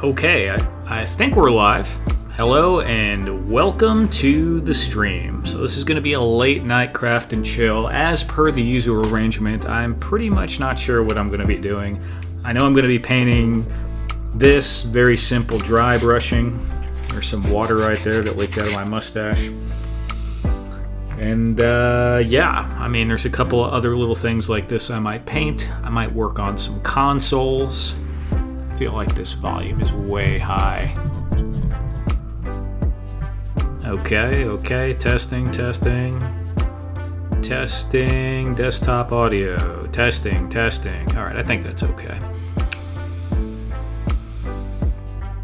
Okay, I think we're live. Hello and welcome to the stream. So this is going to be a late night craft and chill. As per the usual arrangement, I'm pretty much not sure what I'm going to be doing. I know I'm going to be painting this very simple dry brushing. There's some water right there that leaked out of my mustache. And yeah, I mean, there's a couple of other little things like this I might paint. I might work on some consoles. I feel like this volume is way high. Okay, testing, desktop audio, testing. All right, I think that's okay.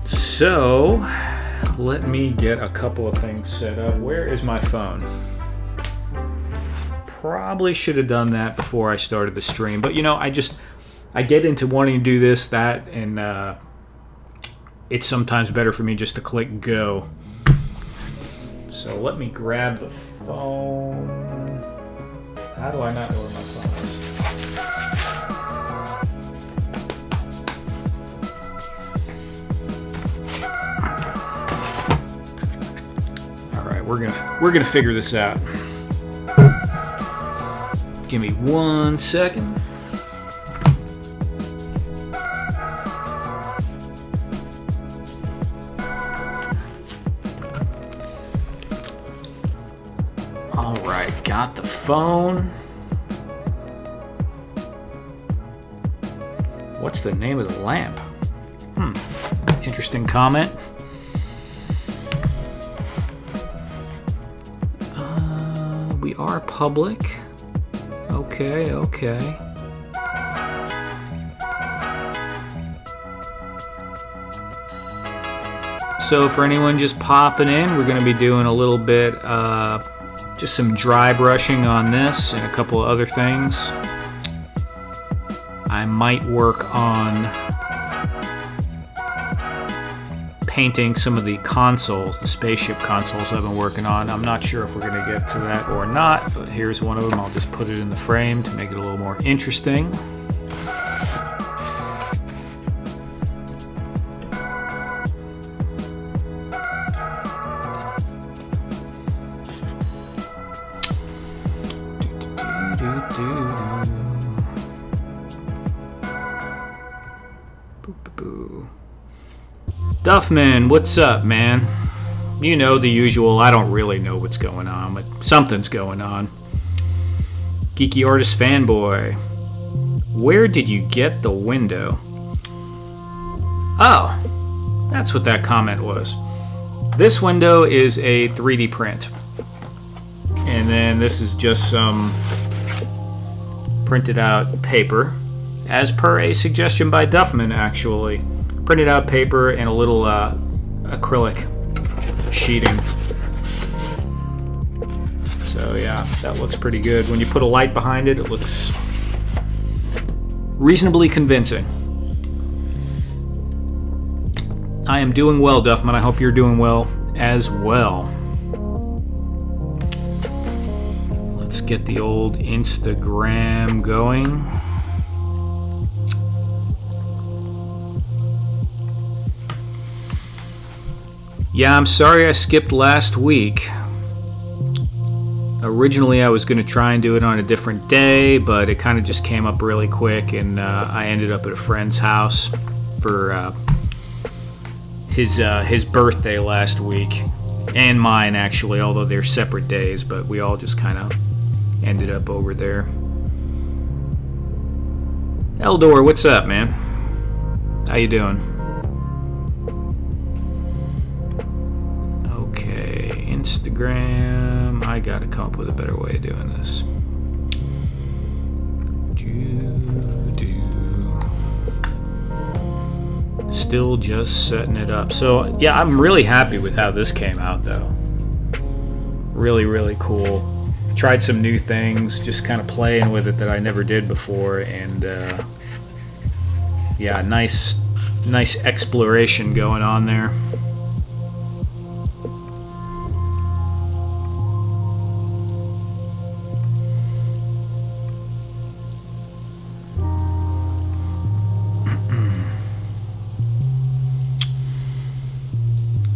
So, let me get a couple of things set up. Where is my phone? Probably should have done that before I started the stream, but you know, I get into wanting to do this, that, and it's sometimes better for me just to click go. So let me grab the phone. How do I not know where my phone is? All right, we're gonna figure this out. Give me 1 second. All right, got the phone. What's the name of the lamp? Interesting comment. We are public. Okay. So for anyone just popping in, we're going to be doing a little bit, just some dry brushing on this and a couple of other things. I might work on painting some of the consoles, the spaceship consoles I've been working on. I'm not sure if we're going to get to that or not, but here's one of them. I'll just put it in the frame to make it a little more interesting. Duffman, what's up, man? You know the usual. I don't really know what's going on, but something's going on. Geeky Artist Fanboy. Where did you get the window? Oh, that's what that comment was. This window is a 3D print. And then this is just some printed out paper, as per a suggestion by Duffman, actually. Printed out paper and a little acrylic sheeting. So yeah, that looks pretty good. When you put a light behind it, it looks reasonably convincing. I am doing well, Duffman. I hope you're doing well as well. Let's get the old Instagram going. Yeah, I'm sorry I skipped last week. Originally, I was going to try and do it on a different day, but it kind of just came up really quick, and I ended up at a friend's house for his birthday last week, and mine, actually, although they're separate days, but we all just kind of ended up over there. Eldor, what's up, man? How you doing? Instagram. I gotta come up with a better way of doing this. Still just setting it up. So yeah, I'm really happy with how this came out, though. Really cool. Tried some new things, just kind of playing with it that I never did before, and yeah, nice exploration going on there.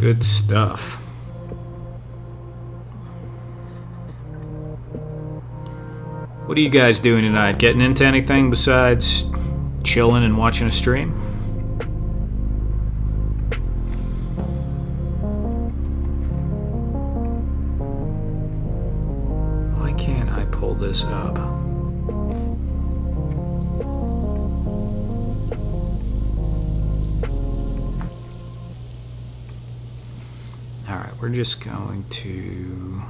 Good stuff. What are you guys doing tonight? Getting into anything besides chilling and watching a stream? Why can't I pull this up? Alright, we're just going to...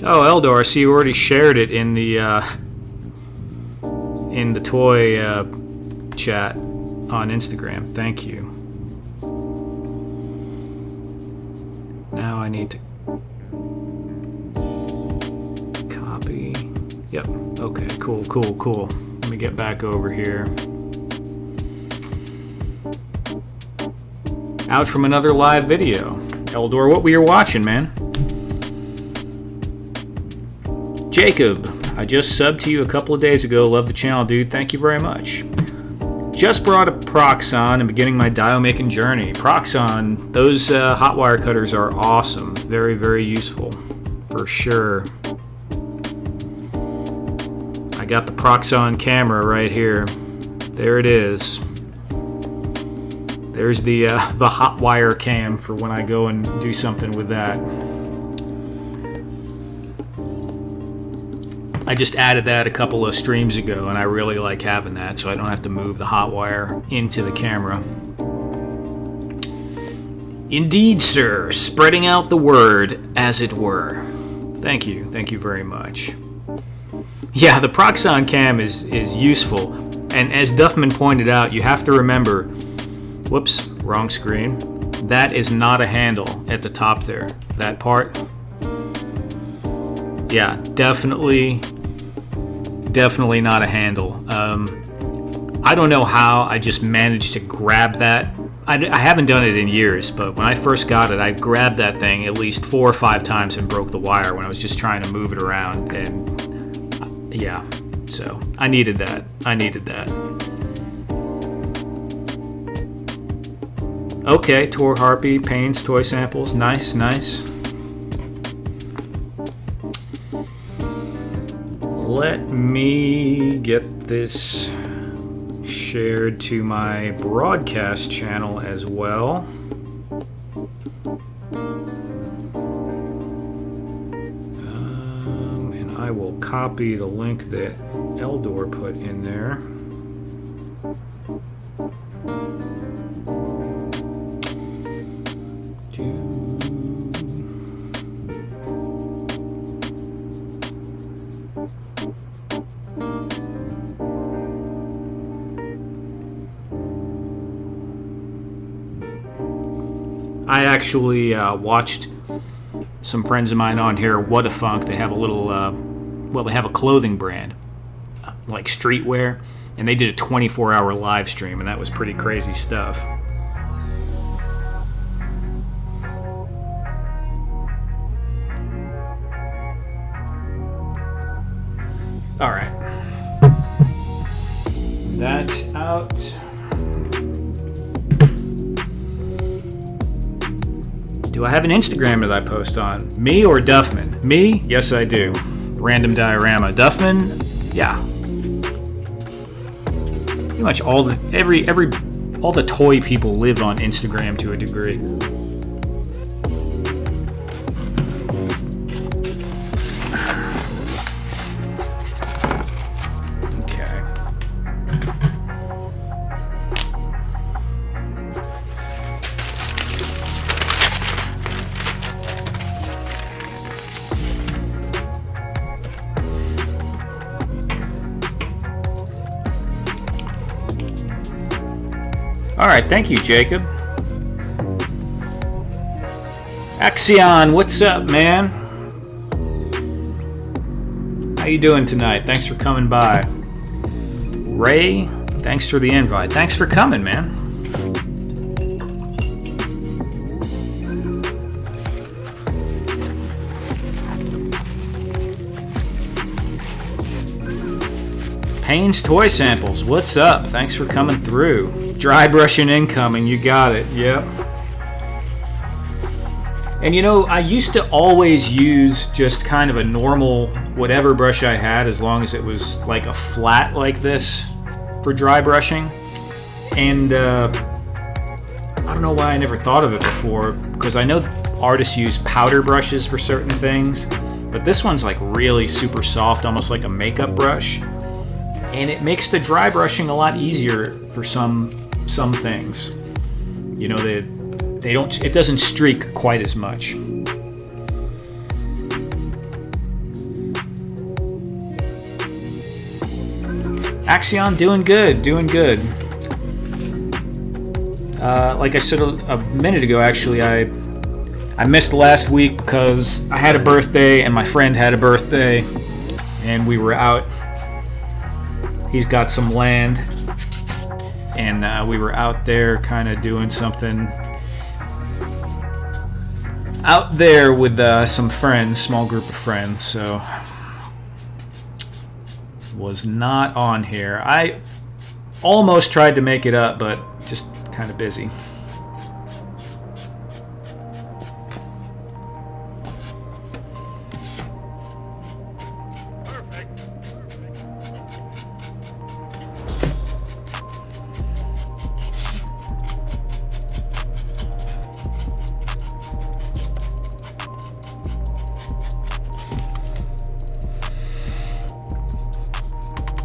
Oh, Eldor, I see you already shared it in the toy chat on Instagram. Thank you. Now I need to copy. Yep. Okay, cool. Let me get back over here. Out from another live video. Eldor, what were you watching, man? Jacob, I just subbed to you a couple of days ago. Love the channel, dude. Thank you very much. Just brought a Proxon and beginning my dio making journey. Proxon, those hot wire cutters are awesome. Very, very useful, for sure. I got the Proxon camera right here. There it is. There's the hot wire cam for when I go and do something with that. I just added that a couple of streams ago, and I really like having that, so I don't have to move the hot wire into the camera. Indeed, sir. Spreading out the word, as it were. Thank you. Thank you very much. Yeah, the Proxon cam is useful, and as Duffman pointed out, you have to remember... Whoops, wrong screen. That is not a handle at the top there. That part. Yeah, definitely not a handle. I don't know how I just managed to grab that. I haven't done it in years, but when I first got it, I grabbed that thing at least 4 or 5 times and broke the wire when I was just trying to move it around. And yeah, so I needed that. Okay, Tor Harpy, Pains, toy samples. Nice. Let me get this shared to my broadcast channel as well. And I will copy the link that Eldor put in there. I actually watched some friends of mine on here, What a Funk. They have a little, they have a clothing brand, like streetwear, and they did a 24-hour live stream, and that was pretty crazy stuff. All right. That's out. Do I have an Instagram that I post on? Me or Duffman? Me? Yes, I do. Random diorama. Duffman? Yeah. Pretty much all the toy people live on Instagram to a degree. All right, thank you, Jacob. Axion, what's up, man? How you doing tonight? Thanks for coming by. Ray, thanks for the invite. Thanks for coming, man. Payne's Toy Samples, what's up? Thanks for coming through. Dry brushing incoming, you got it, yep. And you know, I used to always use just kind of a normal whatever brush I had, as long as it was like a flat like this for dry brushing. And I don't know why I never thought of it before, because I know artists use powder brushes for certain things, but this one's like really super soft, almost like a makeup brush. And it makes the dry brushing a lot easier for some things. You know, it doesn't streak quite as much. Axion, doing good. Like I said a minute ago, actually, I missed last week because I had a birthday and my friend had a birthday, and we were out. He's got some land, and we were out there kind of doing something out there with some friends, small group of friends, so was not on here. I almost tried to make it up, but just kind of busy.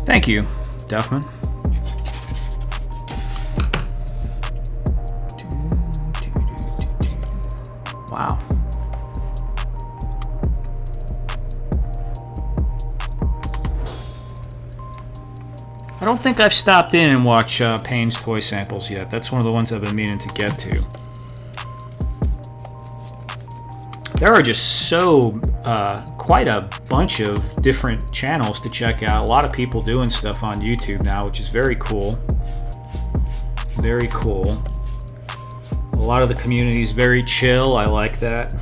Thank you, Duffman. Wow. I don't think I've stopped in and watched Payne's Toy Samples yet. That's one of the ones I've been meaning to get to. There are just quite a bunch of different channels to check out. A lot of people doing stuff on YouTube now, which is very cool. Very cool. A lot of the community is very chill. I like that.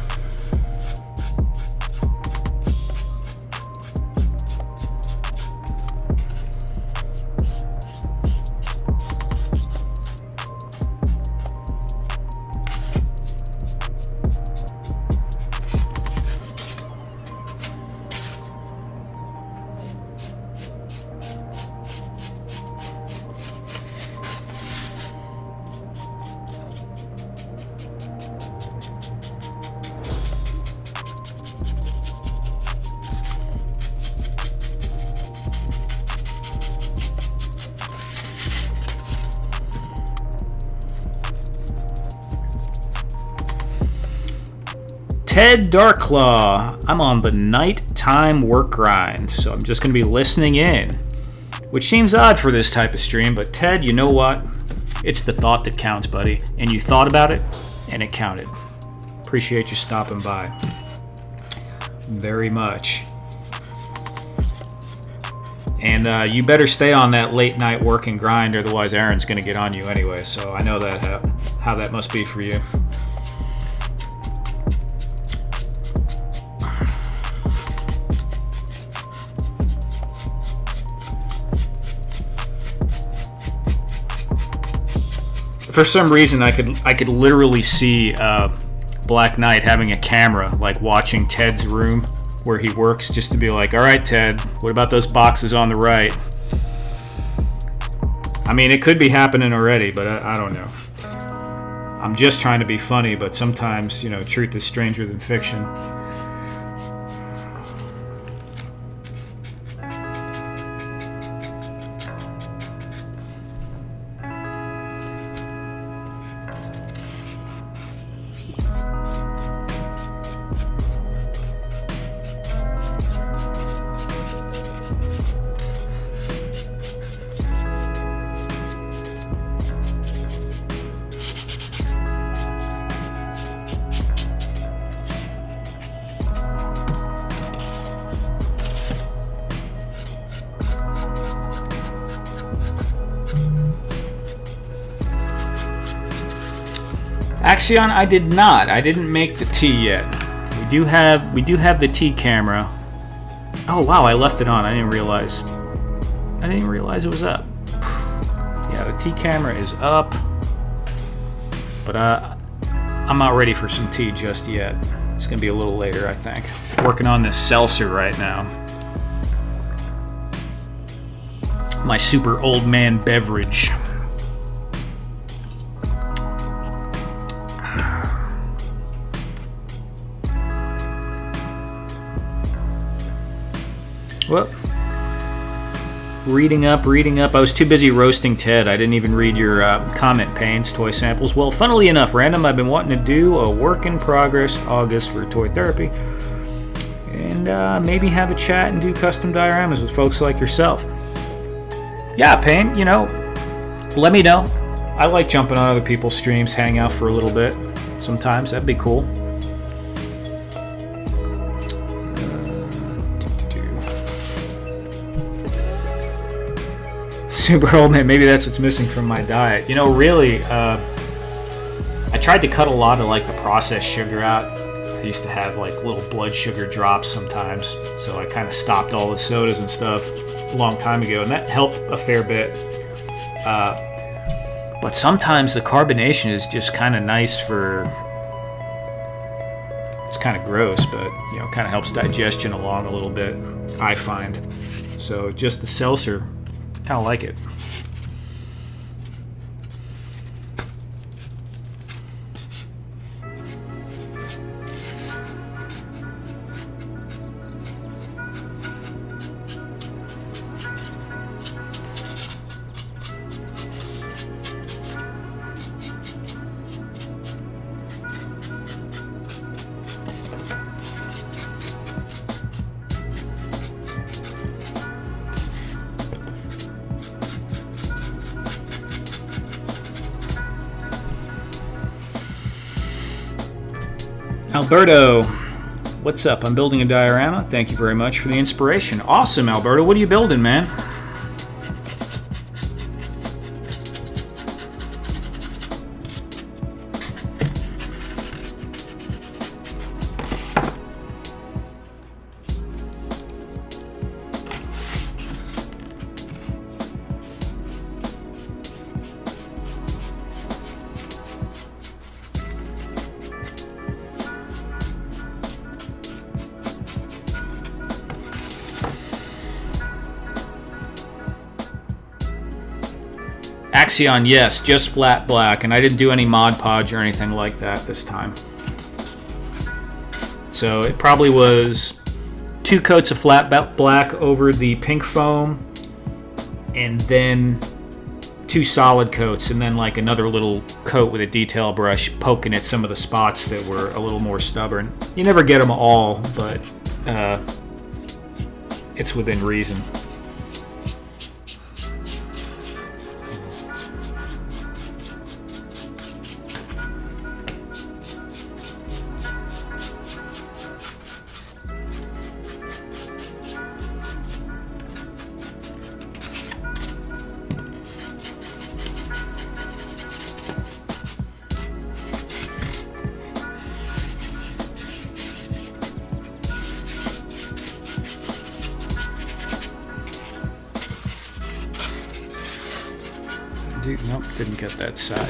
Ted Darklaw, I'm on the nighttime work grind, so I'm just going to be listening in, which seems odd for this type of stream, but Ted, you know what? It's the thought that counts, buddy, and you thought about it, and it counted. Appreciate you stopping by. Very much. And you better stay on that late night working grind, otherwise Aaron's going to get on you anyway, so I know that how that must be for you. For some reason, I could literally see Black Knight having a camera, like watching Ted's room where he works, just to be like, all right, Ted, what about those boxes on the right? I mean, it could be happening already, but I don't know. I'm just trying to be funny, but sometimes, you know, truth is stranger than fiction. Axion, I did not. I didn't make the tea yet. We do have the tea camera. Oh wow, I left it on. I didn't realize. I didn't even realize it was up. Yeah, the tea camera is up. But I'm not ready for some tea just yet. It's going to be a little later, I think. Working on this seltzer right now. My super old man beverage. Whoop. Reading up. I was too busy roasting Ted. I didn't even read your comment, Pains, toy samples. Well, funnily enough, Random, I've been wanting to do a work in progress August for toy therapy. And maybe have a chat and do custom dioramas with folks like yourself. Yeah, Pain, let me know. I like jumping on other people's streams, hang out for a little bit. Sometimes, that'd be cool. Super old man, maybe that's what's missing from my diet. Really, I tried to cut a lot of the processed sugar out. I used to have little blood sugar drops sometimes, so I kind of stopped all the sodas and stuff a long time ago, and that helped a fair bit. But sometimes the carbonation is just kind of nice for. It's kind of gross, but kind of helps digestion along a little bit, I find. So just the seltzer. Kind of like it. Alberto, what's up? I'm building a diorama. Thank you very much for the inspiration. Awesome, Alberto. What are you building, man? Axion, yes, just flat black, and I didn't do any Mod Podge or anything like that this time. So it probably was 2 coats of flat black over the pink foam, and then 2 solid coats, and then another little coat with a detail brush poking at some of the spots that were a little more stubborn. You never get them all, but it's within reason. Nope, didn't get that side.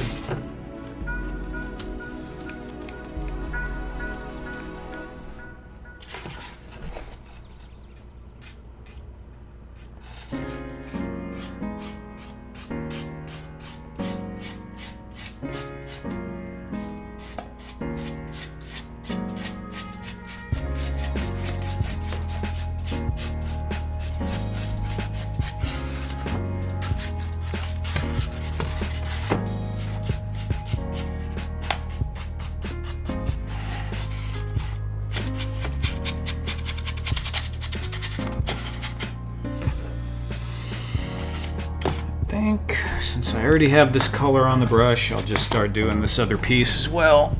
Since I already have this color on the brush, I'll just start doing this other piece as well.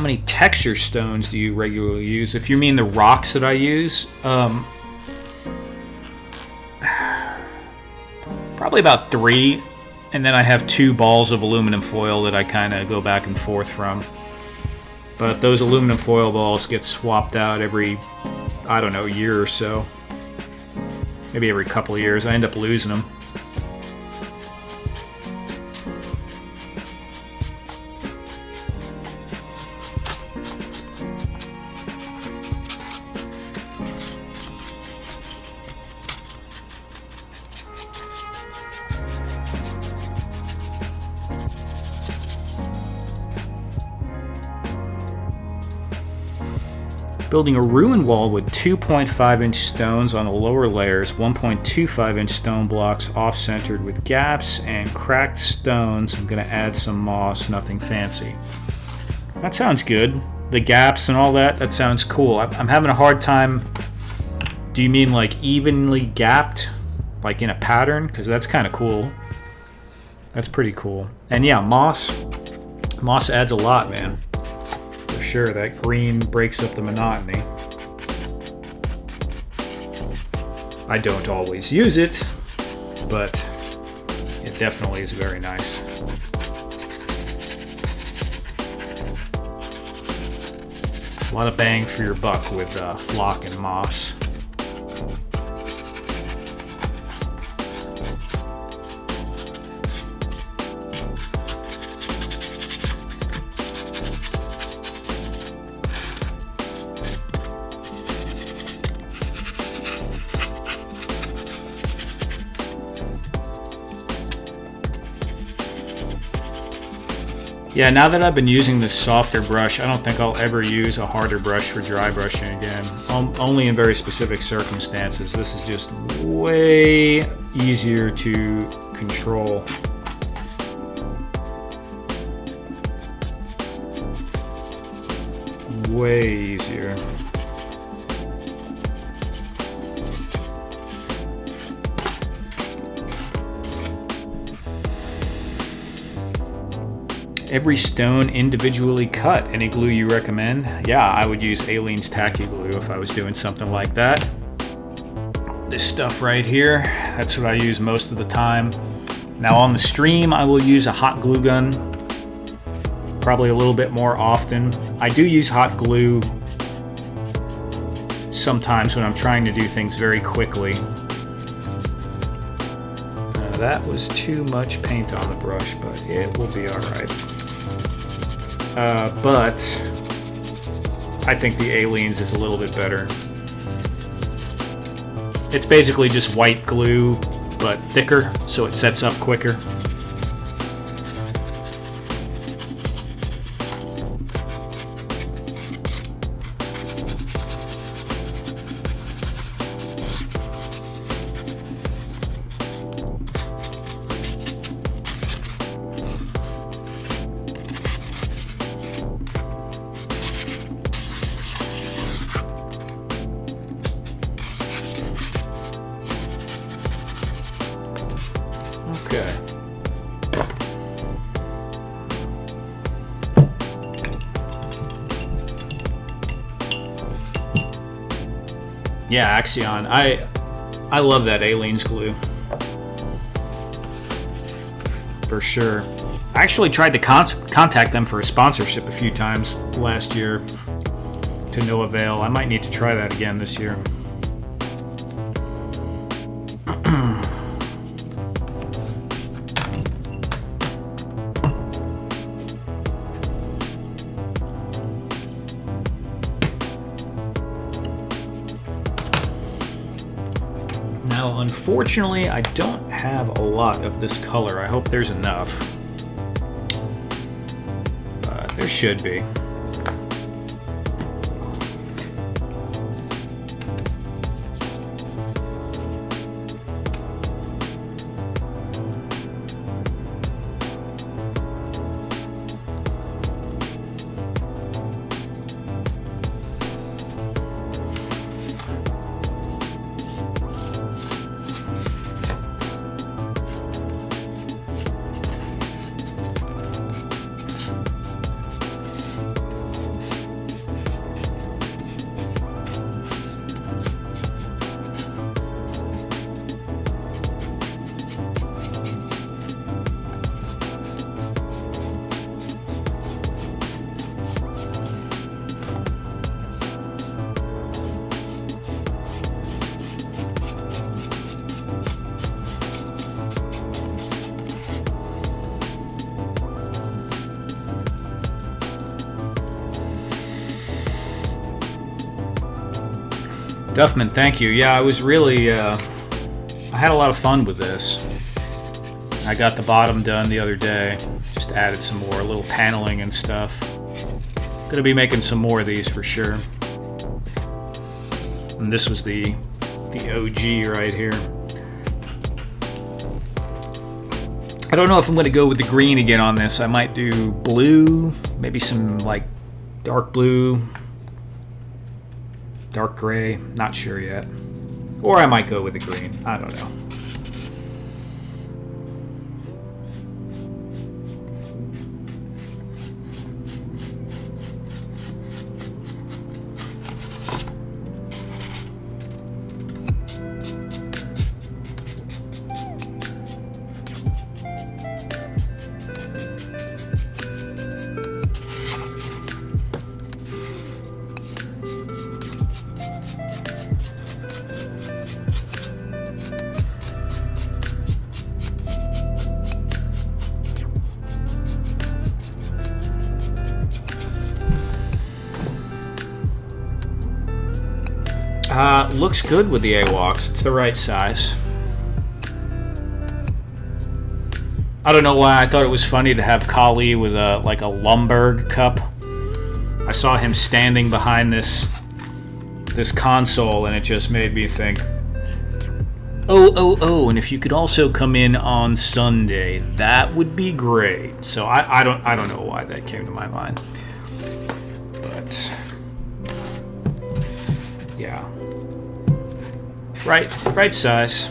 how many texture stones do you regularly use? If you mean the rocks that I use, probably about 3. And then I have 2 balls of aluminum foil that I kind of go back and forth from. But those aluminum foil balls get swapped out every, I don't know, year or so. Maybe every couple of years. I end up losing them. Building a ruined wall with 2.5-inch stones on the lower layers, 1.25-inch stone blocks off-centered with gaps and cracked stones. I'm going to add some moss, nothing fancy. That sounds good. The gaps and all that, that sounds cool. I'm having a hard time. Do you mean like evenly gapped? Like in a pattern? Because that's kind of cool. That's pretty cool. And yeah, moss adds a lot, man. For sure, that green breaks up the monotony. I don't always use it, but it definitely is very nice. A lot of bang for your buck with flock and moss. Yeah, now that I've been using this softer brush, I don't think I'll ever use a harder brush for dry brushing again. Only in very specific circumstances. This is just way easier to control. Way easier. Every stone individually cut. Any glue you recommend? Yeah, I would use Aleene's Tacky Glue if I was doing something like that. This stuff right here, that's what I use most of the time. Now on the stream, I will use a hot glue gun, probably a little bit more often. I do use hot glue sometimes when I'm trying to do things very quickly. That was too much paint on the brush, but it will be all right. But I think the Aleene's is a little bit better. It's basically just white glue, but thicker, so it sets up quicker. Okay. Yeah, Axion. I love that Aleene's glue. For sure. I actually tried to contact them for a sponsorship a few times last year to no avail. I might need to try that again this year. Now, unfortunately, I don't have a lot of this color. I hope there's enough. There should be. Duffman, thank you. Yeah, I was really, I had a lot of fun with this. I got the bottom done the other day. Just added some more, little paneling and stuff. Gonna be making some more of these for sure. And this was the OG right here. I don't know if I'm going to go with the green again on this. I might do blue, maybe some like dark blue, dark gray, not sure yet. Or I might go with the green, I don't know. Looks good with the AWOCs. It's the right size. I don't know why I thought it was funny to have Kali with like a Lumberg cup. I saw him standing behind this console, and it just made me think, oh, and if you could also come in on Sunday, that would be great. So I don't know why that came to my mind, but yeah. Right size.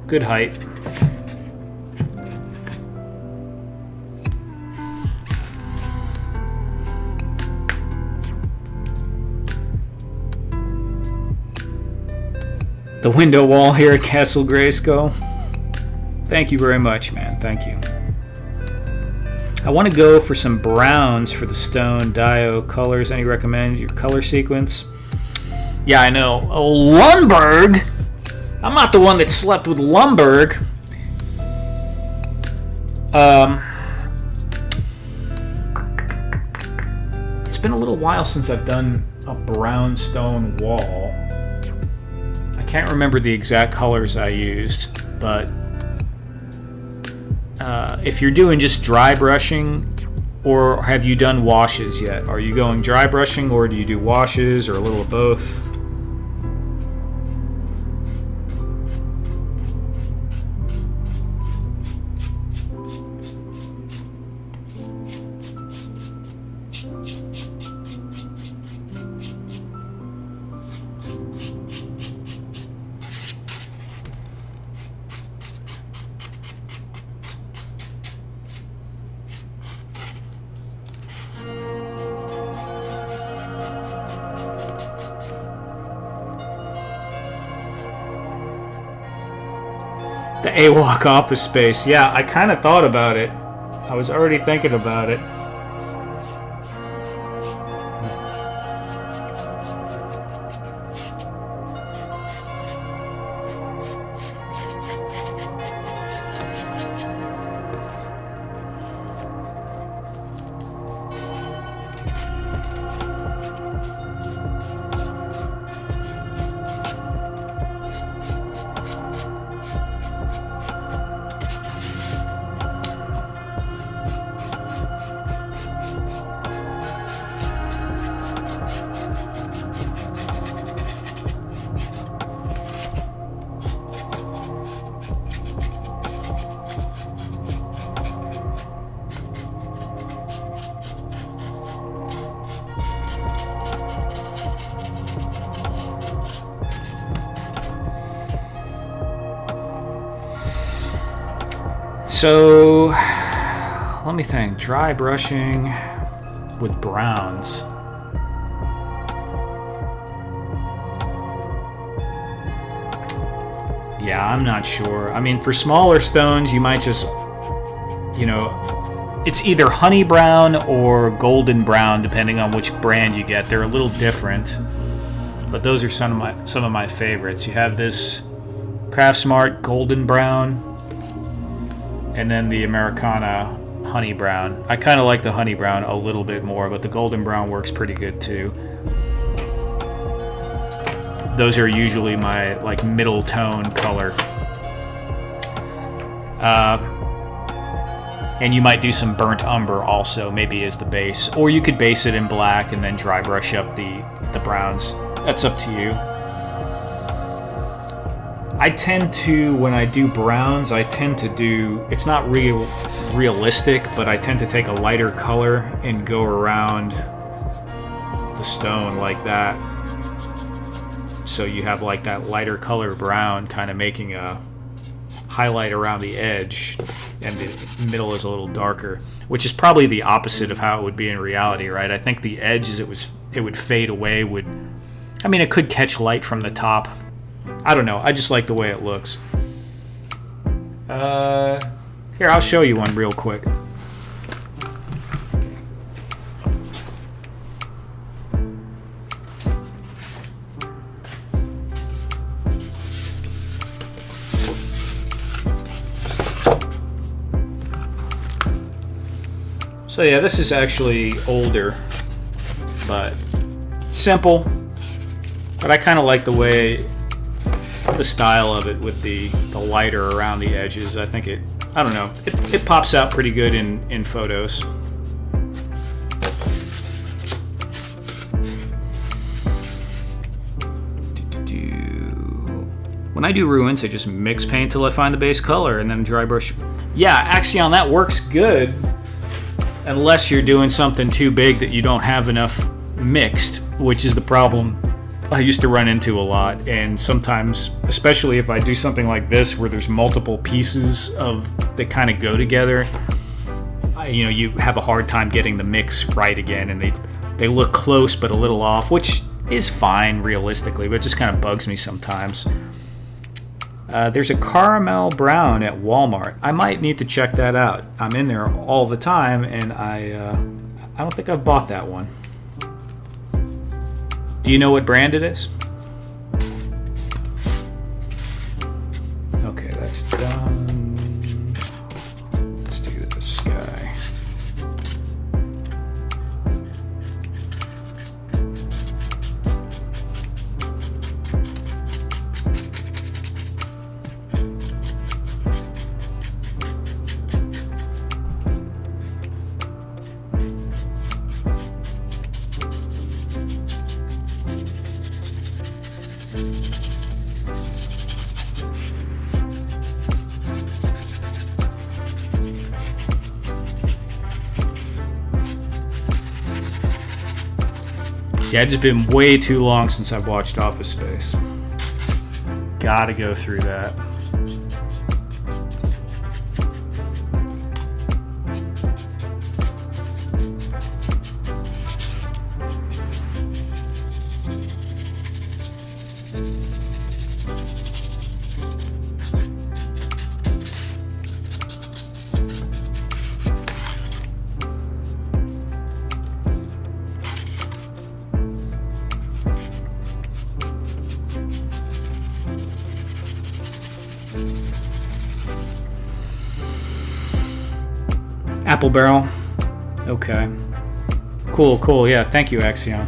Good height. The window wall here at Castle Grayskull. Thank you very much, man. Thank you. I want to go for some browns for the stone dio colors. Any recommend your color sequence? Yeah, I know. Oh, Lumberg! I'm not the one that slept with Lumberg. It's been a little while since I've done a brown stone wall. I can't remember the exact colors I used, but if you're doing just dry brushing, or have you done washes yet? Are you going dry brushing, or do you do washes, or a little of both? The AWOC office space. Yeah, I kind of thought about it. I was already thinking about it. So, let me think. Dry brushing with browns. Yeah, I'm not sure. I mean, for smaller stones, you might just, it's either honey brown or golden brown, depending on which brand you get. They're a little different, but those are some of my favorites. You have this Craftsmart golden brown, and then the Americana honey brown. I kind of like the honey brown a little bit more, but the golden brown works pretty good too. those are usually my like middle tone color. And you might do some burnt umber also, maybe as the base, or you could base it in black and then dry brush up the browns. That's up to you. I tend to, when I do browns, I tend to do, it's not realistic, but I tend to take a lighter color and go around the stone like that. So you have like that lighter color brown kind of making a highlight around the edge, and the middle is a little darker, which is probably the opposite of how it would be in reality, right? I think the edge, as it would fade away, I mean, it could catch light from the top. I don't know. I just like the way it looks. Here, I'll show you one real quick. So yeah, this is actually older, but simple. But I kind of like the style of it with the lighter around the edges. I think I don't know, it pops out pretty good in photos. When I do ruins, I just mix paint till I find the base color and then dry brush. Yeah, Axion, that works good. Unless you're doing something too big that you don't have enough mixed, which is the problem I used to run into a lot. And sometimes, especially if I do something like this where there's multiple pieces that kind of go together, you have a hard time getting the mix right again, and they look close but a little off, which is fine realistically, but it just kind of bugs me sometimes. There's a caramel brown at Walmart. I might need to check that out. I'm in there all the time, and I don't think I've bought that one. Do you know what brand it is? Okay, that's done. Let's do the sky. Yeah, it's been way too long since I've watched Office Space. Gotta go through that. Apple barrel. Okay. Cool. Yeah, thank you, Axion.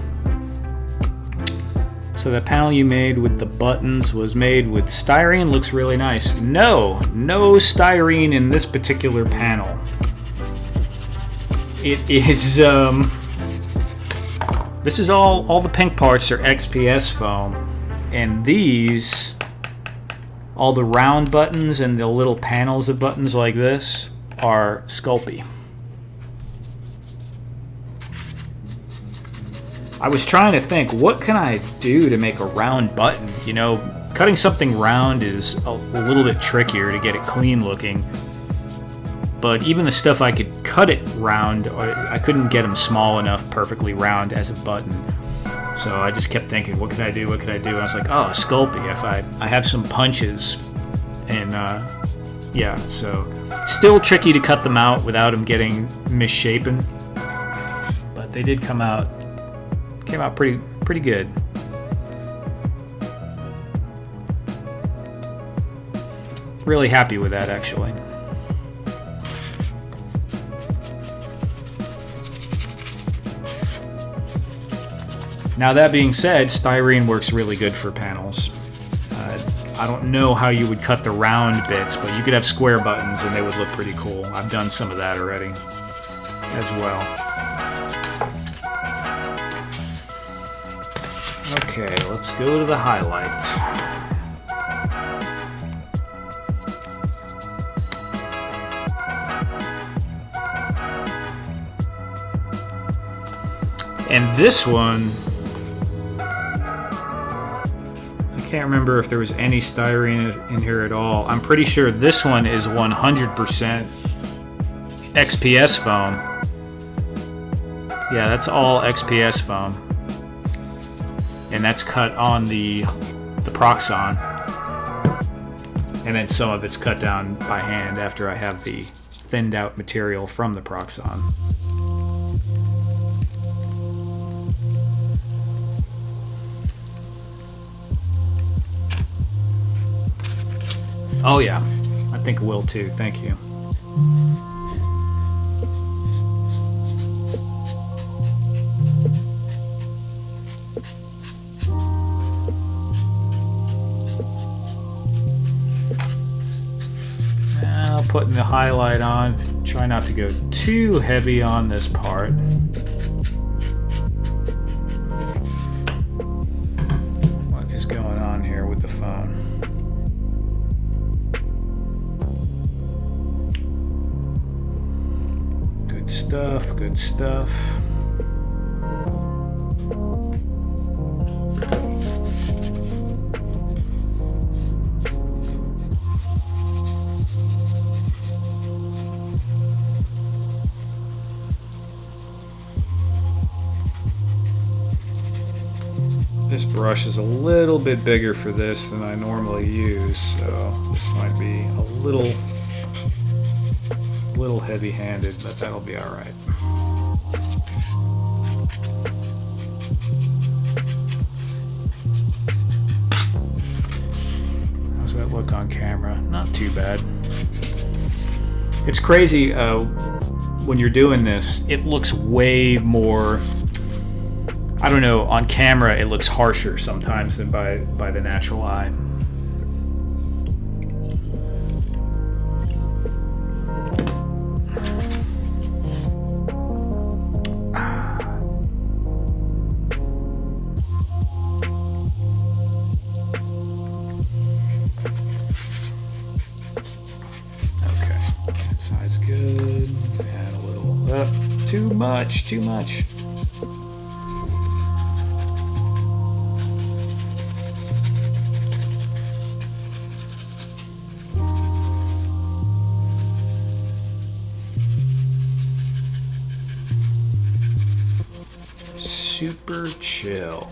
So the panel you made with the buttons was made with styrene. Looks really nice. No styrene in this particular panel. It is, this is all the pink parts are XPS foam. And these, all the round buttons and the little panels of buttons like this are Sculpey. I was trying to think, what can I do to make a round button? You know, cutting something round is a little bit trickier to get it clean looking. But even the stuff I could cut it round, I couldn't get them small enough, perfectly round as a button. So I just kept thinking, what could I do? And I was like, oh, Sculpey. If I have some punches, and yeah, so still tricky to cut them out without them getting misshapen. But they did came out pretty good. Really happy with that, actually. Now that being said, styrene works really good for panels. I don't know how you would cut the round bits, but you could have square buttons and they would look pretty cool. I've done some of that already as well. Okay, let's go to the highlight. And this one, I can't remember if there was any styrene in here at all. I'm pretty sure this one is 100% XPS foam. Yeah, that's all XPS foam. And that's cut on the Proxxon. And then some of it's cut down by hand after I have the thinned out material from the Proxxon. Oh yeah, I think it will too, thank you. Now putting the highlight on, try not to go too heavy on this part. What is going on here with the phone? Good stuff. This brush is a little bit bigger for this than I normally use, so this might be a little heavy-handed, but that'll be all right. How's that look on camera? Not too bad. It's crazy when you're doing this. It looks way more, I don't know, on camera it looks harsher sometimes than by the natural eye. Good. Add a little. Too much. Super chill.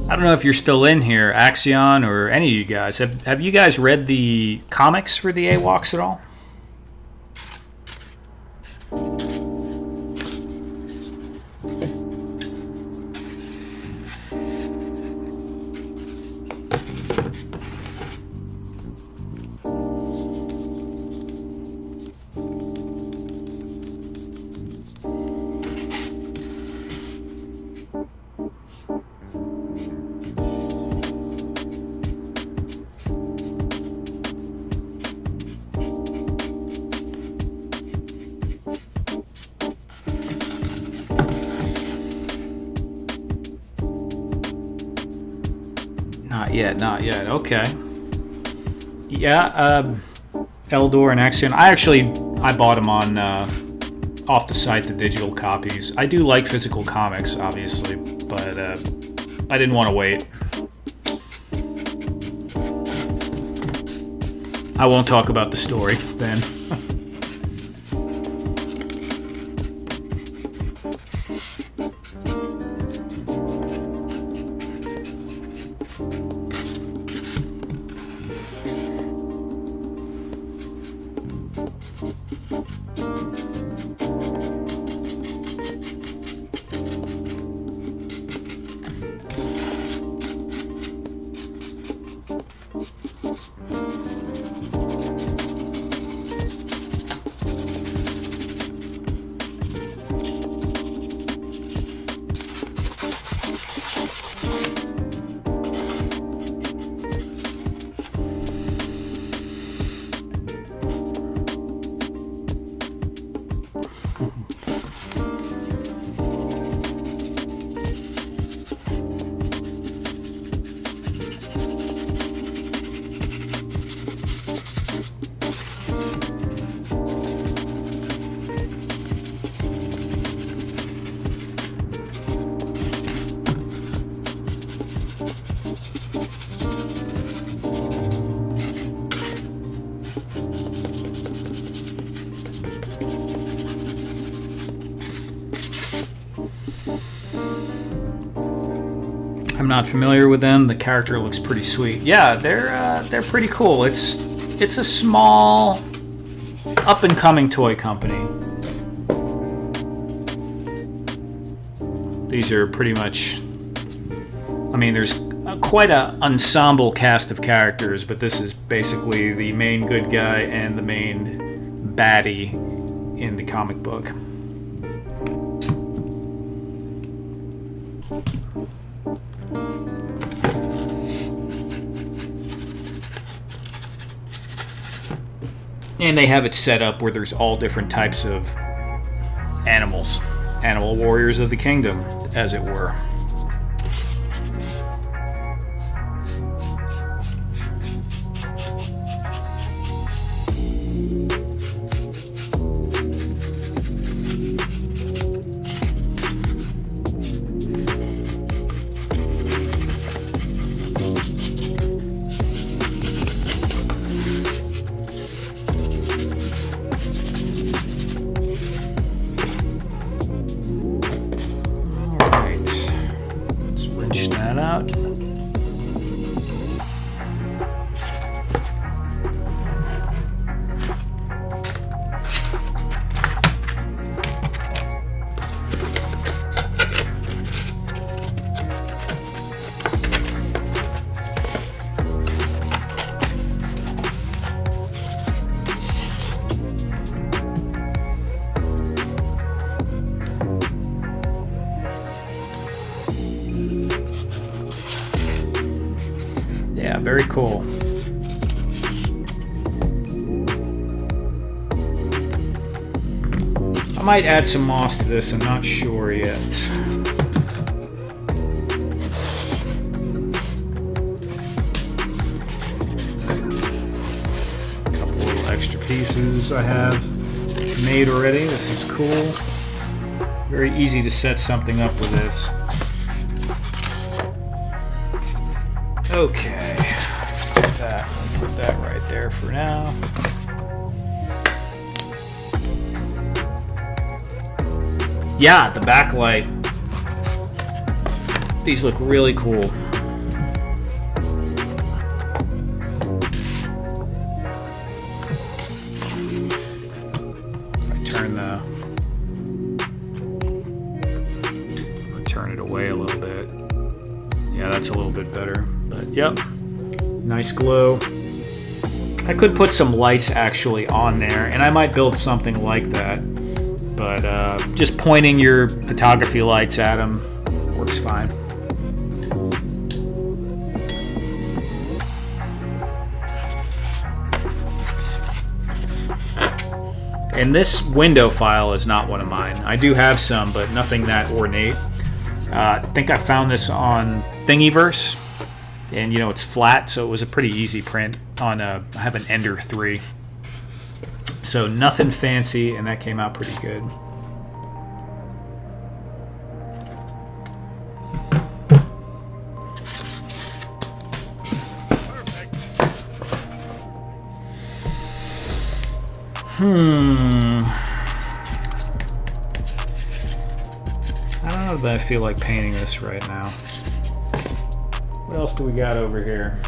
I don't know if you're still in here, Axion, or any of you guys. Have you guys read the comics for the AWOCs at all? Not yet. Okay. Yeah, Eldor and Axion. I bought them on off the site, the digital copies. I do like physical comics, obviously, but I didn't want to wait. I won't talk about the story then. I'm not familiar with them. The character looks pretty sweet. Yeah, they're pretty cool. It's a small, up and coming toy company. These are pretty much. I mean, there's quite an ensemble cast of characters, but this is basically the main good guy and the main baddie in the comic book. And they have it set up where there's all different types of animals. Animal warriors of the kingdom, as it were. Out. Yeah, very cool. I might add some moss to this, I'm not sure yet. A couple little extra pieces I have made already. This is cool. Very easy to set something up with this. Okay, let's get that. I'll put that right there for now. Yeah, the backlight. These look really cool. If I turn it away a little bit. Yeah, that's a little bit better. But yep, nice glow. I could put some lights actually on there, and I might build something like that. But just pointing your photography lights at them works fine. And this window file is not one of mine. I do have some, but nothing that ornate. I think I found this on Thingiverse, and you know it's flat, so it was a pretty easy print on I have an Ender 3. So nothing fancy, and that came out pretty good. I don't know that I feel like painting this right now. What else do we got over here?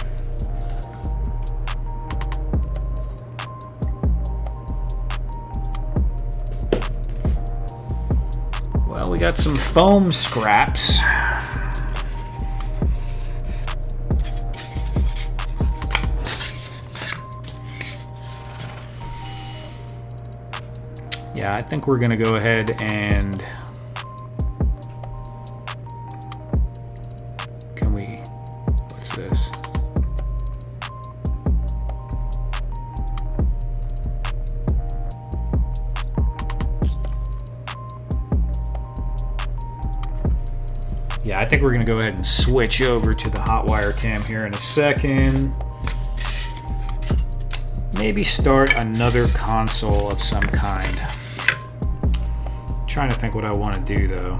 Well, we got some foam scraps. Yeah, I think we're gonna go ahead and what's this? Yeah, I think we're gonna go ahead and switch over to the hot wire cam here in a second. Maybe start another console of some kind. Trying to think what I want to do though.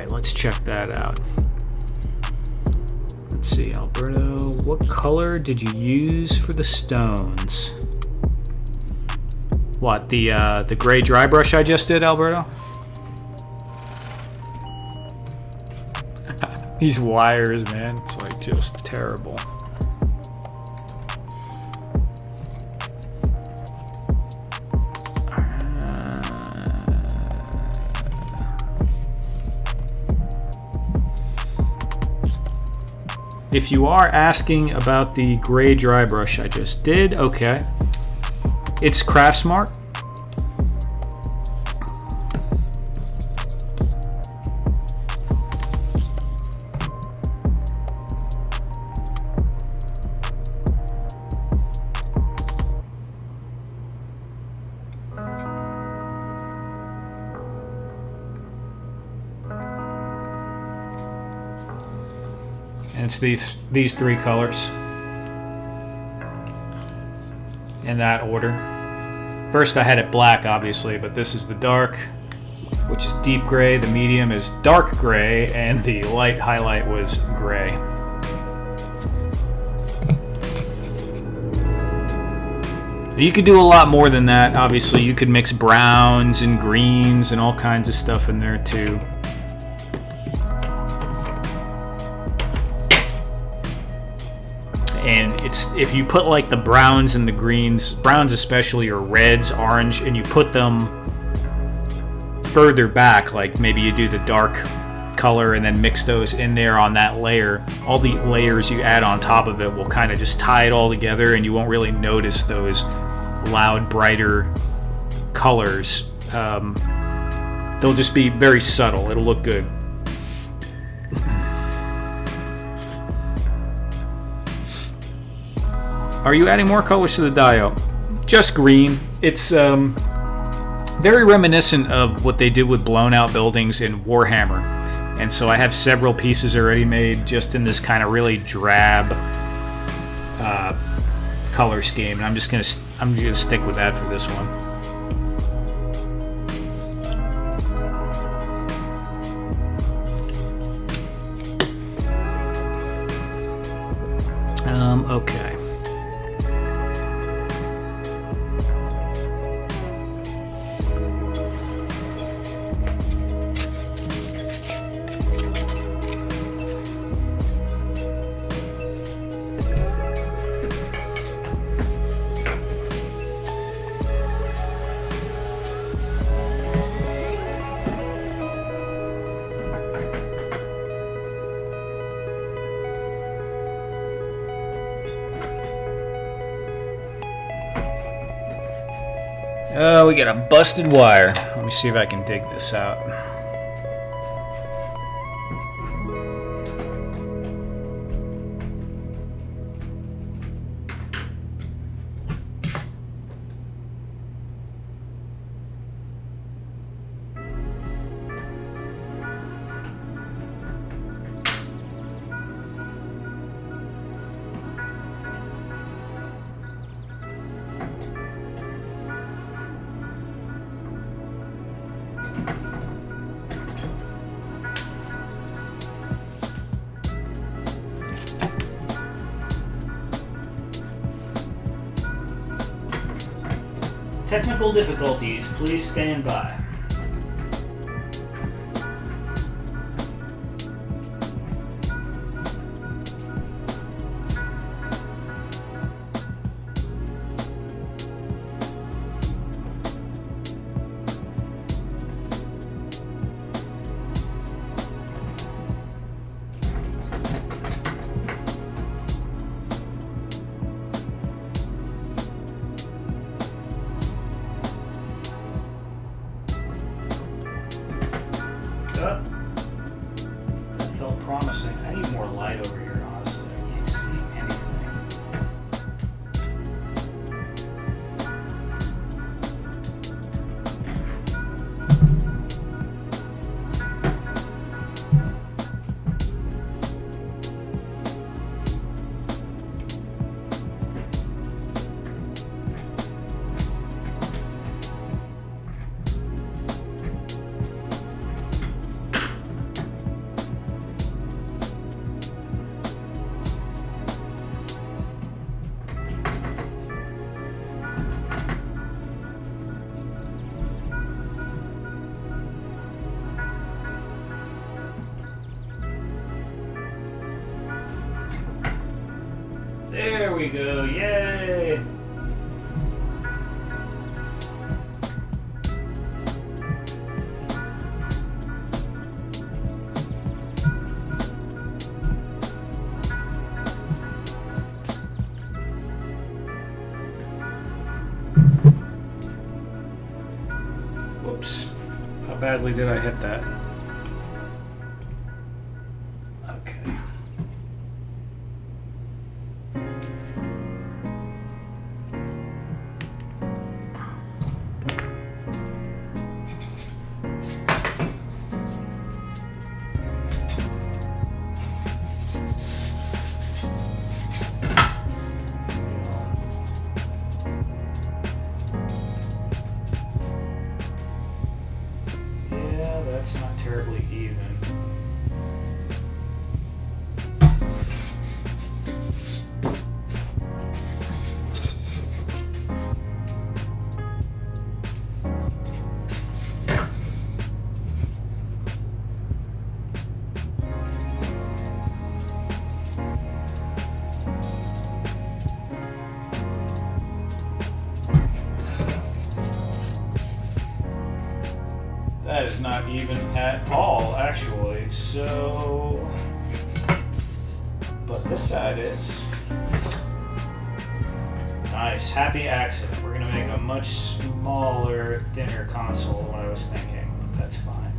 Let's check that out. Let's see, Alberto, what color did you use for the stones? What, the gray dry brush I just did, Alberto? These wires, man, it's like just terrible. If you are asking about the gray dry brush I just did, okay. It's Craftsmart. And it's these three colors in that order. First I had it black, obviously, but this is the dark, which is deep gray. The medium is dark gray, and the light highlight was gray. You could do a lot more than that. Obviously, you could mix browns and greens and all kinds of stuff in there too. And if you put like the browns and the greens, browns especially, or reds, orange, and you put them further back, like maybe you do the dark color and then mix those in there on that layer, all the layers you add on top of it will kind of just tie it all together, and you won't really notice those loud, brighter colors. They'll just be very subtle. It'll look good. Are you adding more colors to the dio? Just green. It's very reminiscent of what they did with blown out buildings in Warhammer. And so I have several pieces already made just in this kind of really drab color scheme. And I'm gonna stick with that for this one. Okay. Oh, we got a busted wire. Let me see if I can dig this out. Technical difficulties, please stand by. That felt promising. I need more light over here, honestly. I can't see anything. There we go, yay! Whoops, how badly did I hit that? Okay. That's not terribly even. That is not even at all, actually. So, but this side is. Nice, happy accident. We're gonna make a much smaller, thinner console than what I was thinking. That's fine.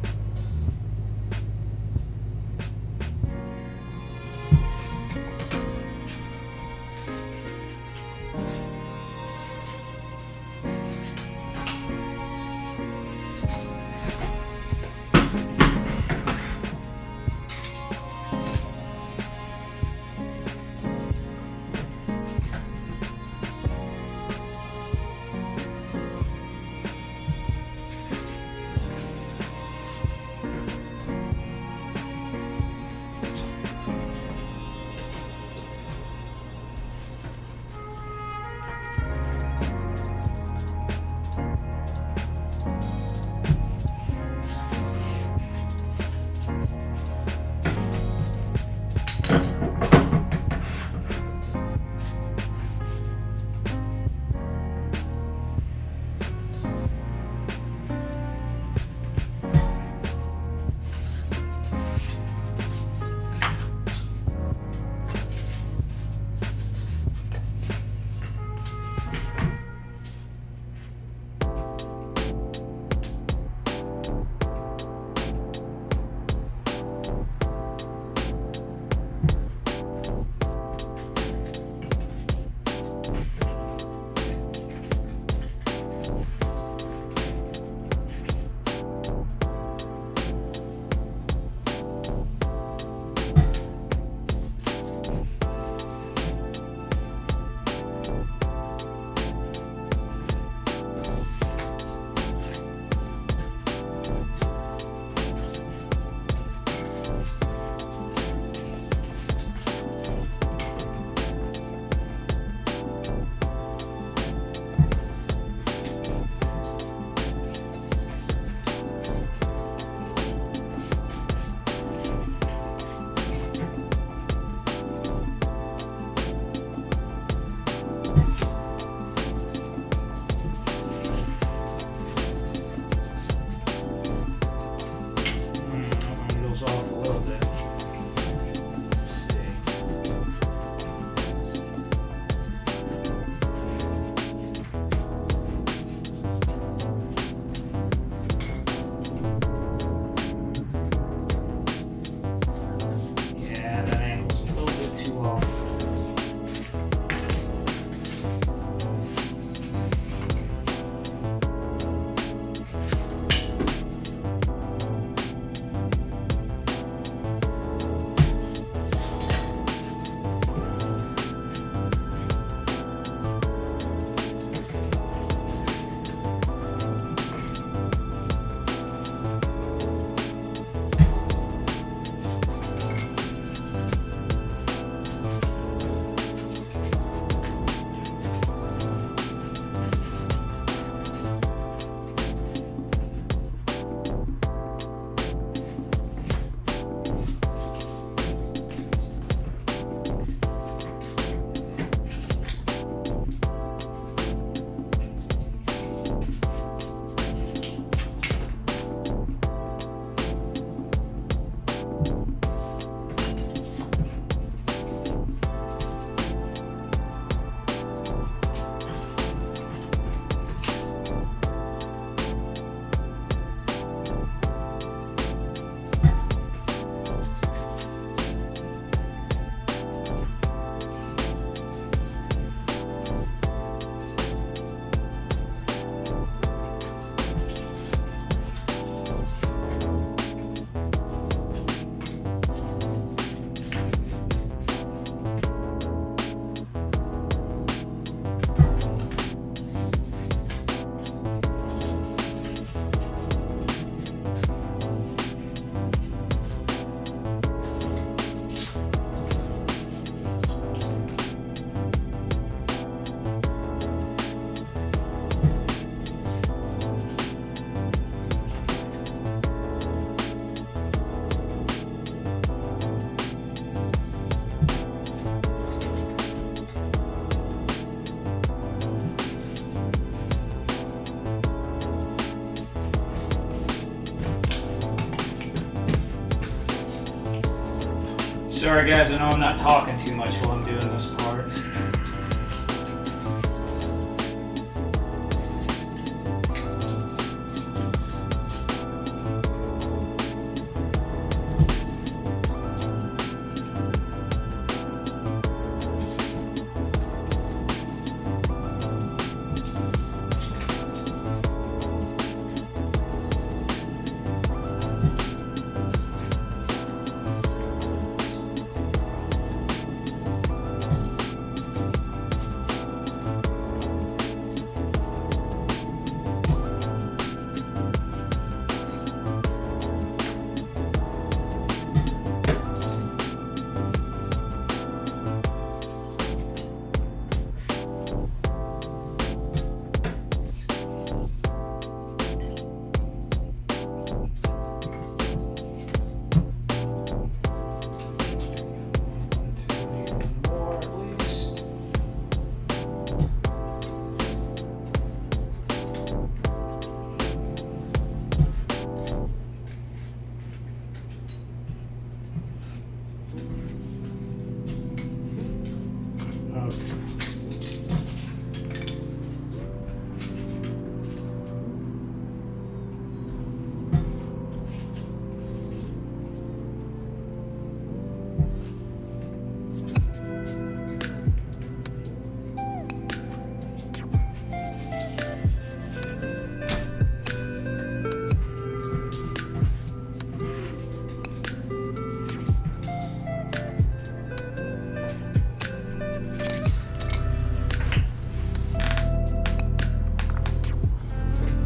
Sorry guys, I know I'm not talking too much while I'm doing this part.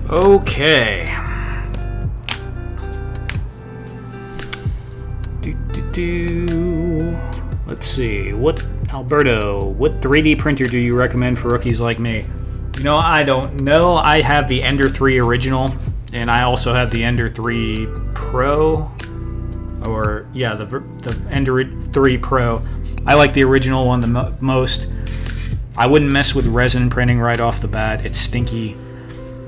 Okay. Let's see. Alberto, what 3D printer do you recommend for rookies like me? You know, I don't know. I have the Ender 3 original, and I also have the Ender 3 Pro. Or, yeah, the Ender 3 Pro. I like the original one the most. I wouldn't mess with resin printing right off the bat. It's stinky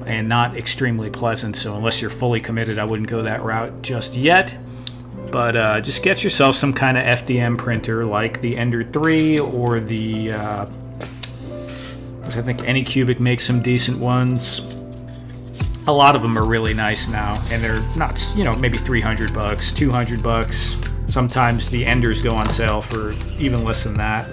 and not extremely pleasant, so unless you're fully committed, I wouldn't go that route just yet. But just get yourself some kind of FDM printer like the Ender 3 or the, I think Anycubic makes some decent ones. A lot of them are really nice now, and they're not, maybe $300, $200. Sometimes the Enders go on sale for even less than that.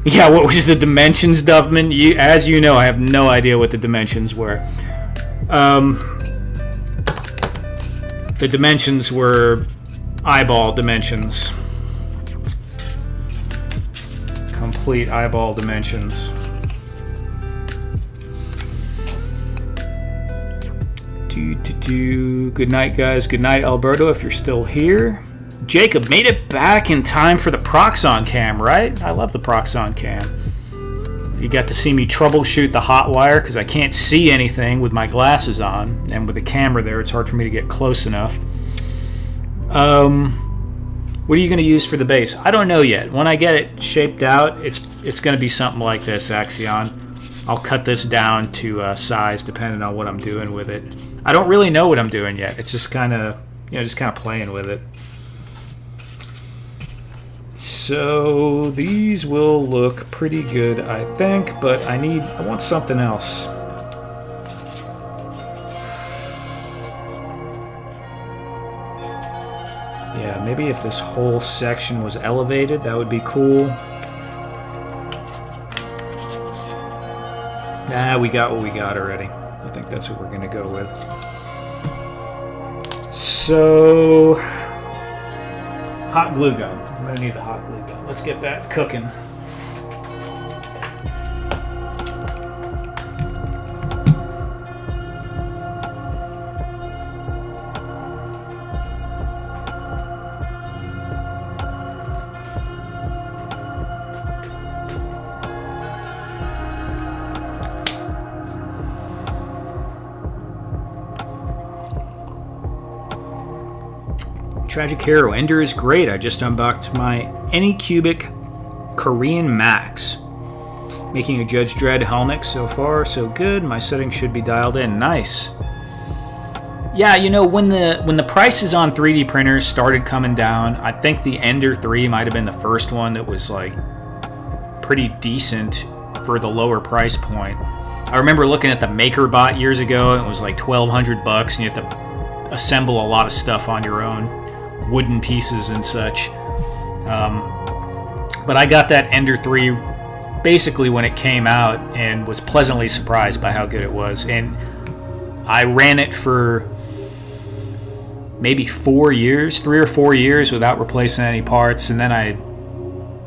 Yeah, what was the dimensions, Duffman? As you know, I have no idea what the dimensions were. The dimensions were eyeball dimensions. Complete eyeball dimensions. Good night, guys. Good night, Alberto, if you're still here. Jacob made it back in time for the Proxon cam, right? I love the Proxon cam. You got to see me troubleshoot the hot wire because I can't see anything with my glasses on, and with the camera there, it's hard for me to get close enough. What are you going to use for the base? I don't know yet. When I get it shaped out, it's going to be something like this, Axion. I'll cut this down to size depending on what I'm doing with it. I don't really know what I'm doing yet. It's just kind of, playing with it. So these will look pretty good, I think, but I want something else. Yeah, maybe if this whole section was elevated, that would be cool. Nah, we got what we got already. I think that's what we're going to go with. So, hot glue gun. I'm going to need the hot glue gun. Let's get that cooking. Tragic Hero. Ender is great. I just unboxed my Anycubic Korean Max. Making a Judge Dredd helmet. So far, so good. My settings should be dialed in. Nice. Yeah, you know, when the prices on 3D printers started coming down, I think the Ender 3 might have been the first one that was like pretty decent for the lower price point. I remember looking at the MakerBot years ago, and it was like $1,200, and you have to assemble a lot of stuff on your own, wooden pieces and such. But I got that Ender 3 basically when it came out and was pleasantly surprised by how good it was. And I ran it for maybe 4 years, 3 or 4 years without replacing any parts. And then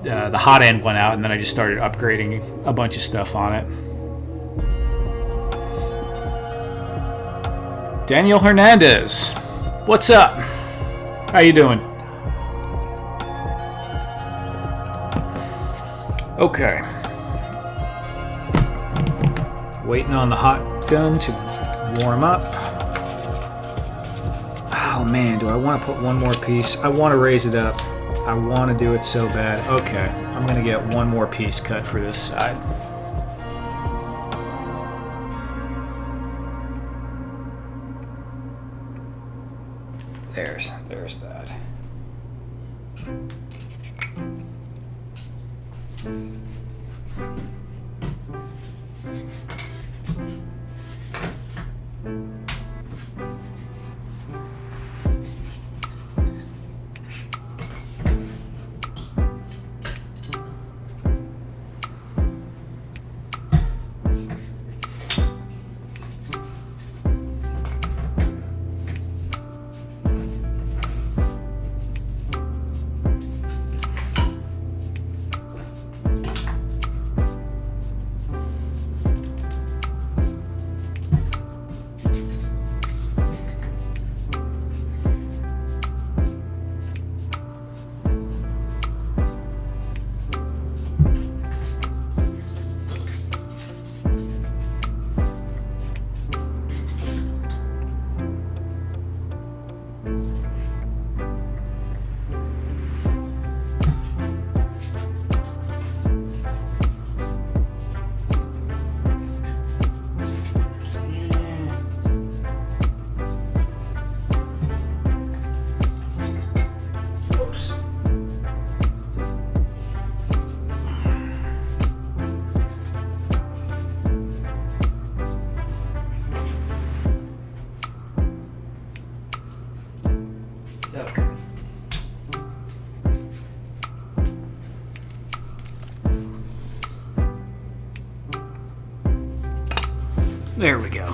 the hot end went out, and then I just started upgrading a bunch of stuff on it. Daniel Hernandez, what's up? How you doing? Okay. Waiting on the hot gun to warm up. Oh man, do I want to put one more piece? I want to raise it up. I want to do it so bad. Okay, I'm going to get one more piece cut for this side. There's that. There we go.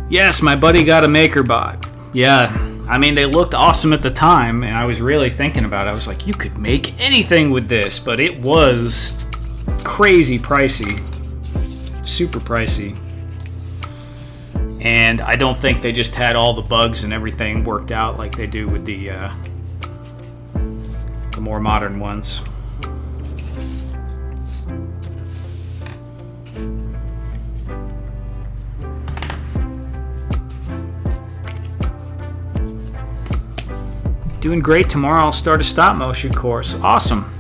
Yes, my buddy got a MakerBot. Yeah, I mean, they looked awesome at the time, and I was really thinking about it. I was like, you could make anything with this, but it was crazy pricey. Super pricey. And I don't think they just had all the bugs and everything worked out like they do with the more modern ones. Doing great. Tomorrow I'll start a stop motion course. Awesome.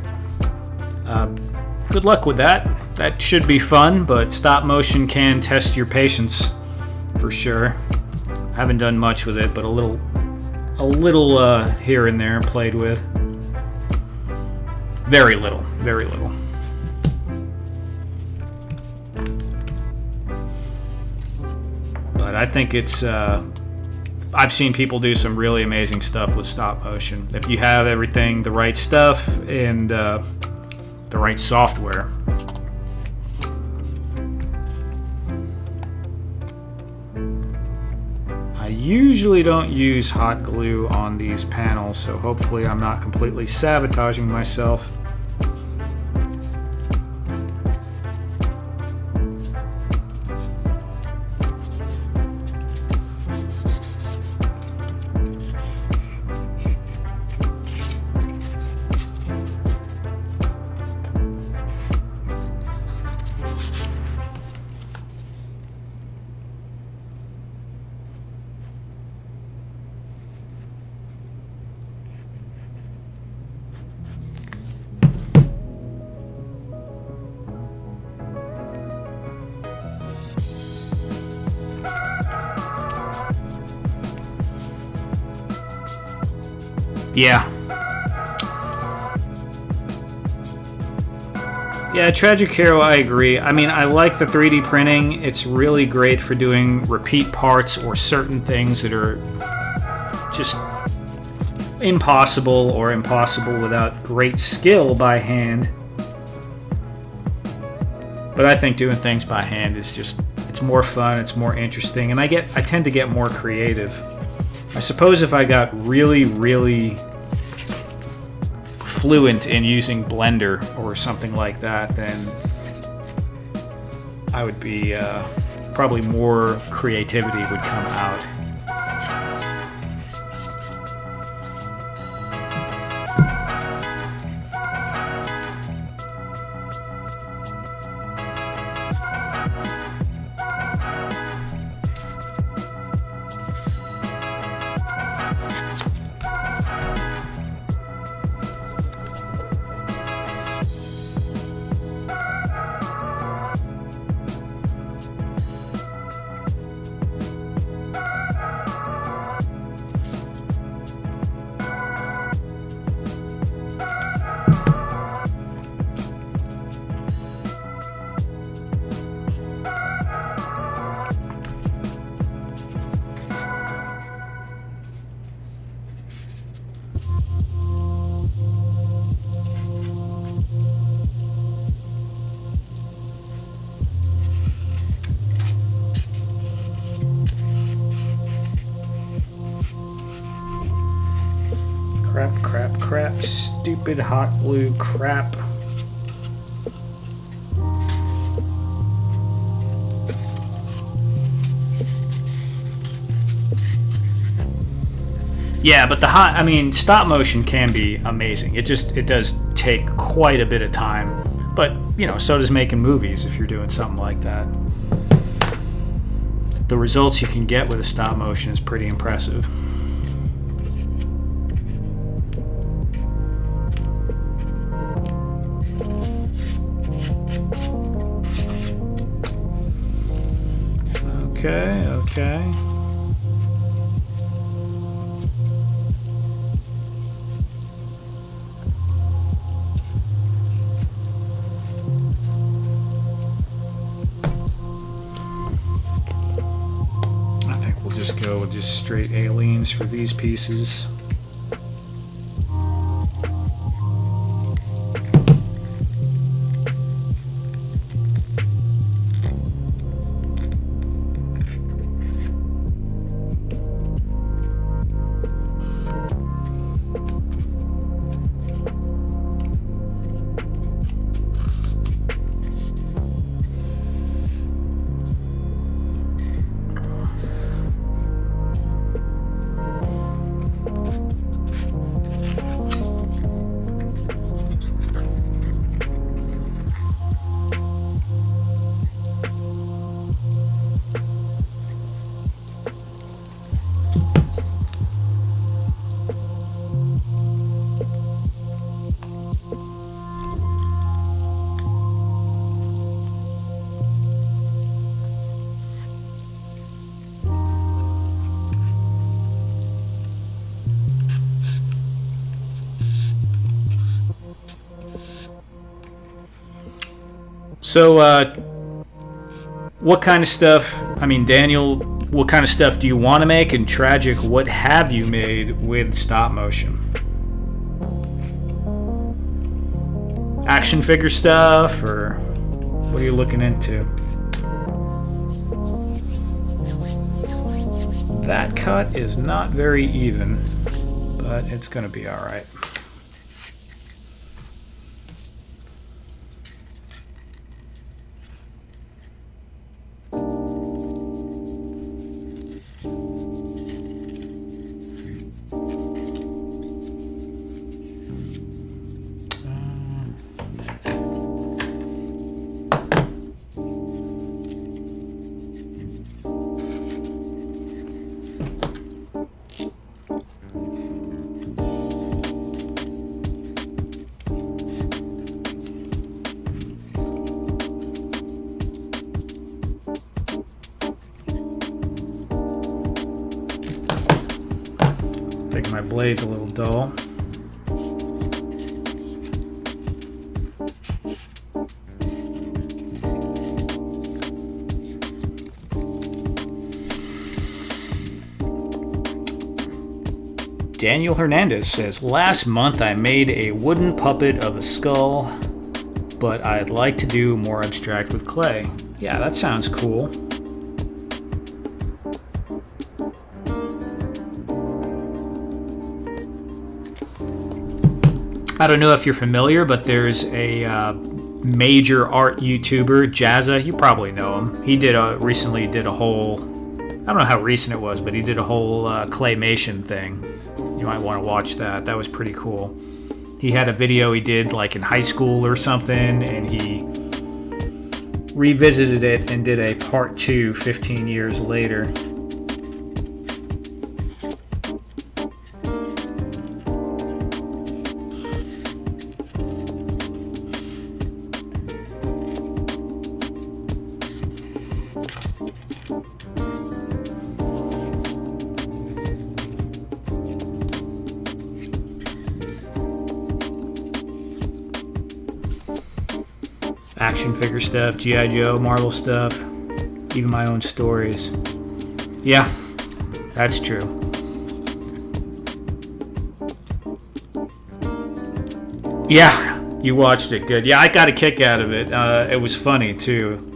Good luck with that. That should be fun, but stop motion can test your patience for sure. I haven't done much with it, but a little here and there played with. Very little. Very little. But I think it's I've seen people do some really amazing stuff with stop motion. If you have everything, the right stuff, and the right software. I usually don't use hot glue on these panels, so hopefully I'm not completely sabotaging myself. Yeah. Yeah, Tragic Hero, I agree. I mean, I like the 3D printing. It's really great for doing repeat parts or certain things that are just impossible without great skill by hand. But I think doing things by hand is just, it's more fun, it's more interesting, and I tend to get more creative. I suppose if I got really, really fluent in using Blender or something like that, then I would be probably more creativity would come out. Crap, stupid hot glue crap. Yeah, but stop motion can be amazing. It does take quite a bit of time. But, so does making movies if you're doing something like that. The results you can get with a stop motion is pretty impressive. Okay. I think we'll just go with just straight aliens for these pieces. So, what kind of stuff, Daniel, what kind of stuff do you want to make? And Tragic, what have you made with stop motion? Action figure stuff, or what are you looking into? That cut is not very even, but it's going to be all right. blade's a little dull. Daniel Hernandez says, last month I made a wooden puppet of a skull, but I'd like to do more abstract with clay. Yeah, that sounds cool. I don't know if you're familiar, but there's a major art YouTuber, Jazza. You probably know him. He recently did a whole, I don't know how recent it was, but he did a whole claymation thing. You might want to watch that. That was pretty cool. He had a video he did like in high school or something, and he revisited it and did a part 2 15 years later. Action figure stuff, G.I. Joe, Marvel stuff, even my own stories. Yeah, that's true. Yeah, you watched it. Good. Yeah, I got a kick out of it. It was funny, too.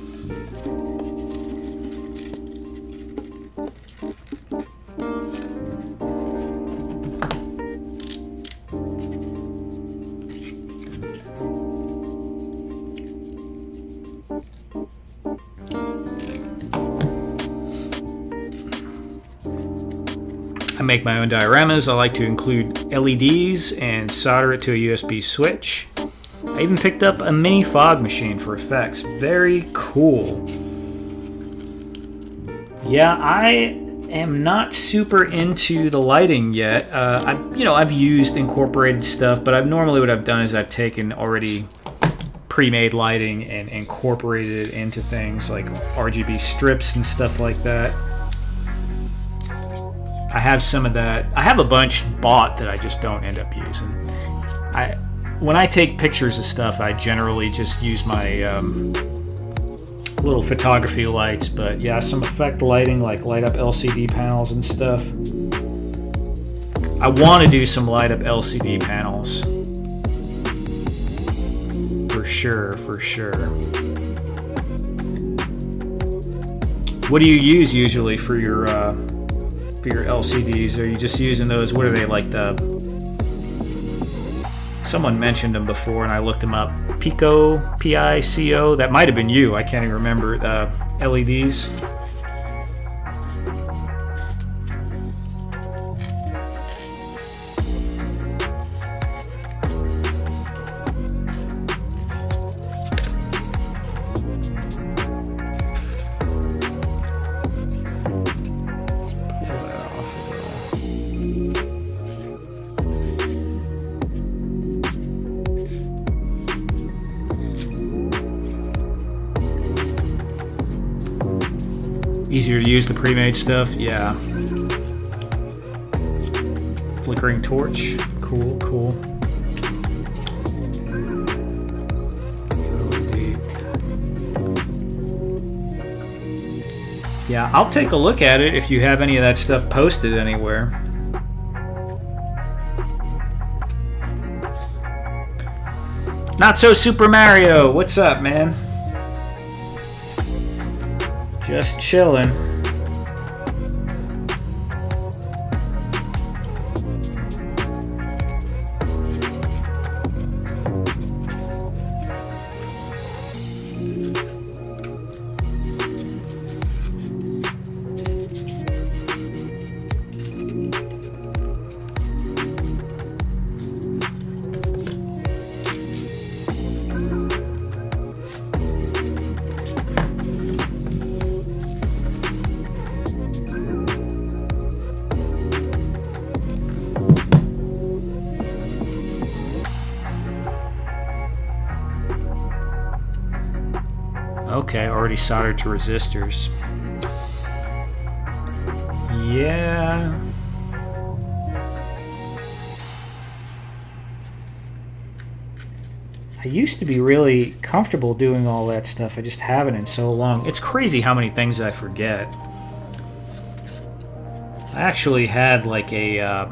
I make my own dioramas. I like to include LEDs and solder it to a USB switch. I even picked up a mini fog machine for effects. Very cool. Yeah, I am not super into the lighting yet. I've used incorporated stuff, but what I've done is I've taken already pre-made lighting and incorporated it into things like RGB strips and stuff like that. I have some of that. I have a bunch bought that I just don't end up using. When I take pictures of stuff, I generally just use my little photography lights. But yeah, some effect lighting, like light up LCD panels and stuff. I want to do some light up LCD panels. For sure. What do you use usually for your LCDs? Are you just using those? What are they, like someone mentioned them before and I looked them up. Pico, P-I-C-O. That might have been you. I can't even remember. LEDs. Easier to use the pre-made stuff, yeah. Flickering torch, cool. Yeah, I'll take a look at it if you have any of that stuff posted anywhere. Not so Super Mario, what's up, man? Just chilling. Okay, already soldered to resistors. Yeah. I used to be really comfortable doing all that stuff. I just haven't in so long. It's crazy how many things I forget. I actually had like I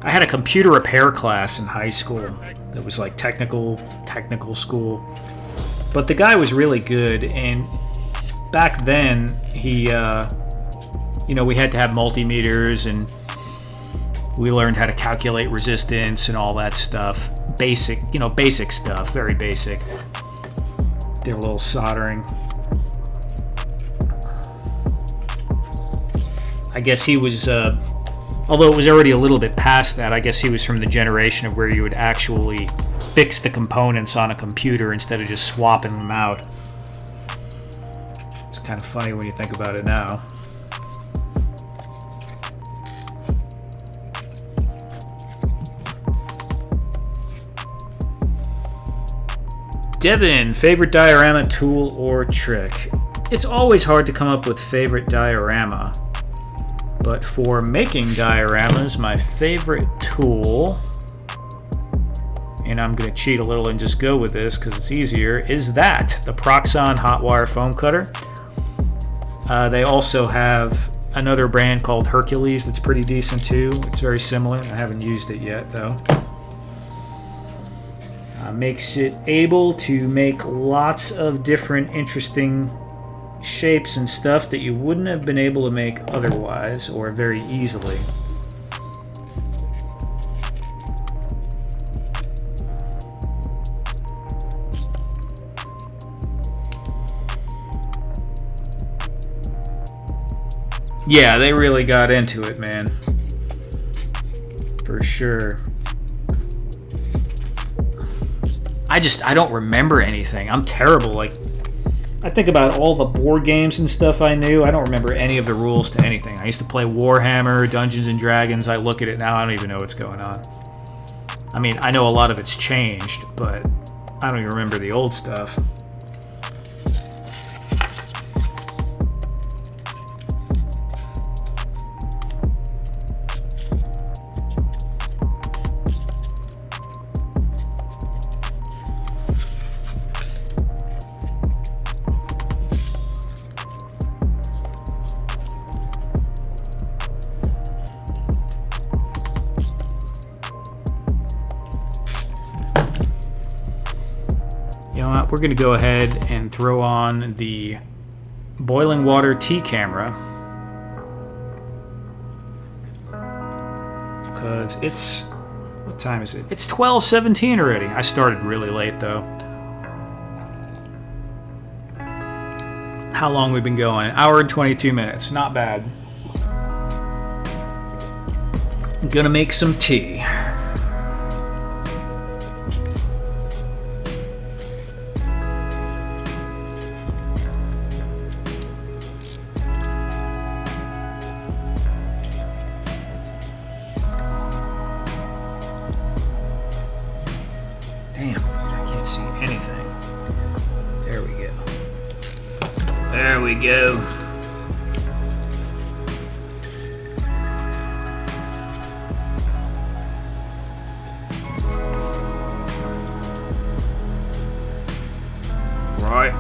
had a computer repair class in high school that was like technical school. But the guy was really good, and back then he, we had to have multimeters, and we learned how to calculate resistance and all that stuff. Basic stuff, very basic. Did a little soldering. I guess he was, although it was already a little bit past that, I guess he was from the generation of where you would actually fix the components on a computer instead of just swapping them out. It's kind of funny when you think about it now. Devin, favorite diorama tool or trick? It's always hard to come up with favorite diorama, but for making dioramas, my favorite tool, and I'm going to cheat a little and just go with this because it's easier, is the Proxxon hot wire foam cutter. They also have another brand called Hercules that's pretty decent too. It's very similar. I haven't used it yet though. Makes it able to make lots of different interesting shapes and stuff that you wouldn't have been able to make otherwise or very easily. Yeah, they really got into it, man. For sure. I don't remember anything. I'm terrible. Like, I think about all the board games and stuff I knew. I don't remember any of the rules to anything. I used to play Warhammer, Dungeons and Dragons. I look at it now, I don't even know what's going on. I mean, I know a lot of it's changed, but I don't even remember the old stuff. We're going to go ahead and throw on the boiling water tea camera because it's, what time is it? It's 12:17 already. I started really late though. How long we've been going? An hour and 22 minutes. Not bad. I'm gonna make some tea. Damn, I can't see anything. There we go. There we go. Right.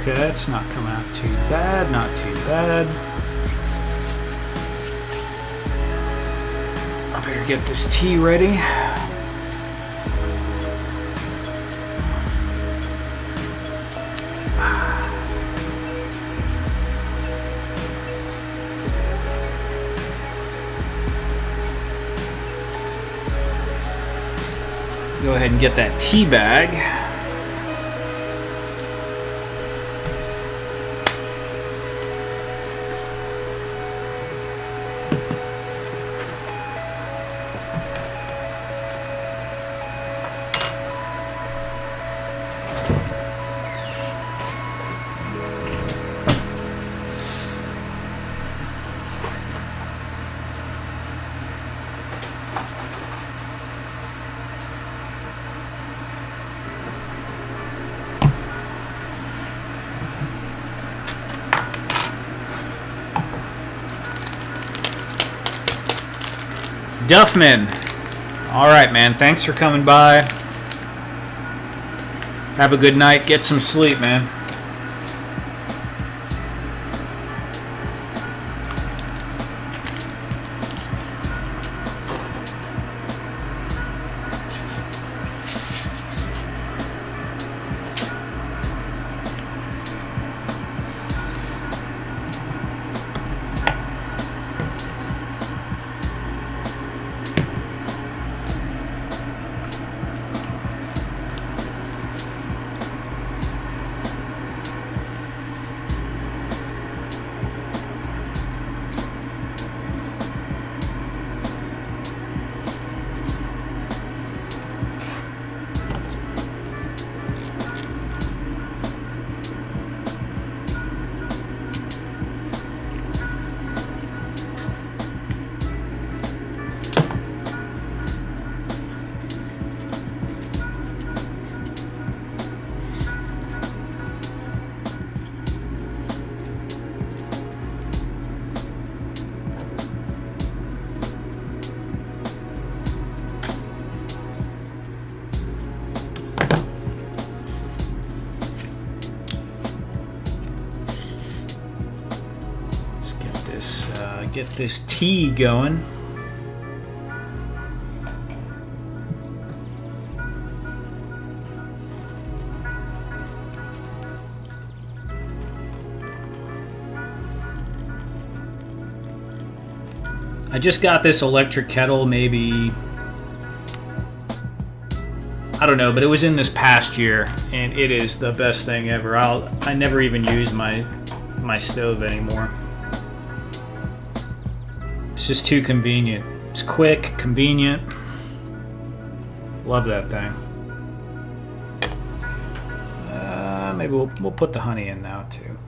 Okay, it's not coming out too bad, not too bad. I better get this tea ready. Go ahead and get that tea bag. Duffman. All right, man. Thanks for coming by. Have a good night. Get some sleep, man. Get this tea going. I just got this electric kettle maybe, I don't know, but it was in this past year and it is the best thing ever. I never even use my stove anymore. It's just too convenient. It's quick, convenient. Love that thing. Maybe we'll put the honey in now too.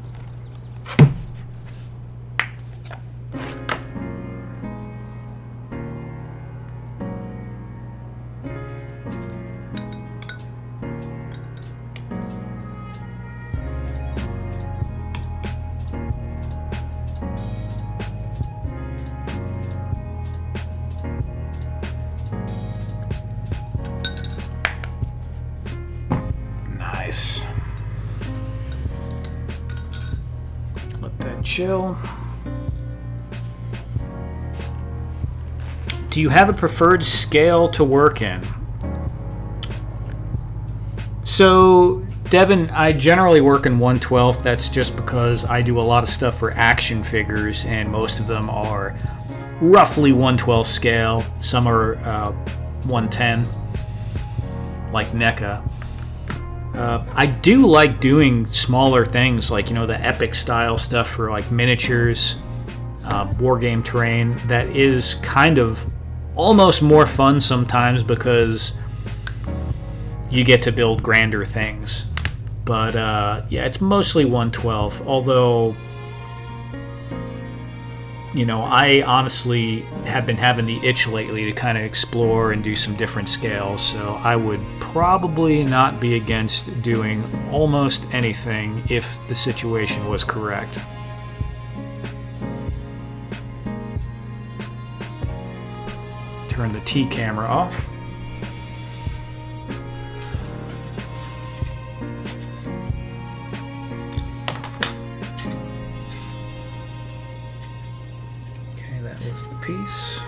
Let that chill. Do you have a preferred scale to work in? So, Devin, I generally work in 1/12. That's just because I do a lot of stuff for action figures, and most of them are roughly 1/12 scale. Some are 110, like NECA. I do like doing smaller things, like, you know, the epic style stuff for like miniatures, war game terrain. That is kind of almost more fun sometimes because you get to build grander things. But yeah, it's mostly 1/12. Although, you know, I honestly have been having the itch lately to kind of explore and do some different scales. So I would probably not be against doing almost anything if the situation was correct. Turn the T camera off. Okay, that was the piece.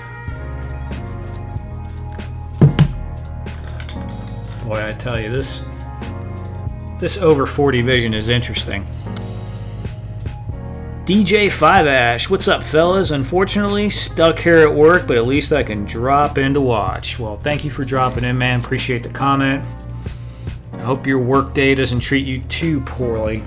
Boy, I tell you, this over 40 vision is interesting. DJ 5 Ash, what's up, fellas? Unfortunately, stuck here at work, but at least I can drop in to watch. Well, thank you for dropping in, man. Appreciate the comment. I hope your work day doesn't treat you too poorly.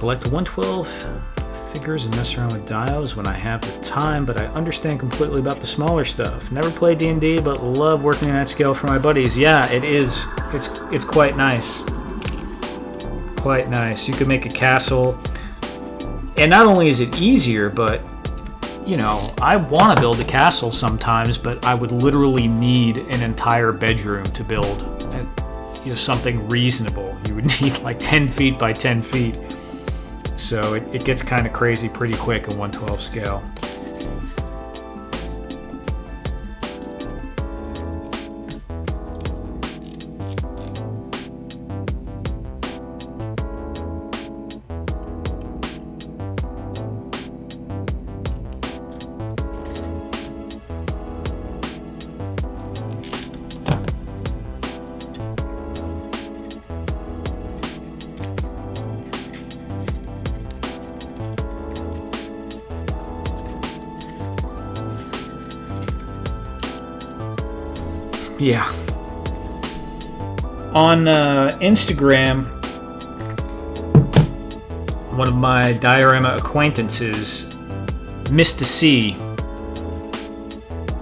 collect 112 figures and mess around with dials when I have the time, but I understand completely about the smaller stuff. Never played D&D, but love working on that scale for my buddies. Yeah, it is. It's quite nice. Quite nice. You can make a castle, and not only is it easier, but you know, I want to build a castle sometimes, but I would literally need an entire bedroom to build, something reasonable. You would need like 10 feet by 10 feet. So it gets kind of crazy pretty quick in 112 scale. Yeah. On Instagram, one of my diorama acquaintances, Mr. C,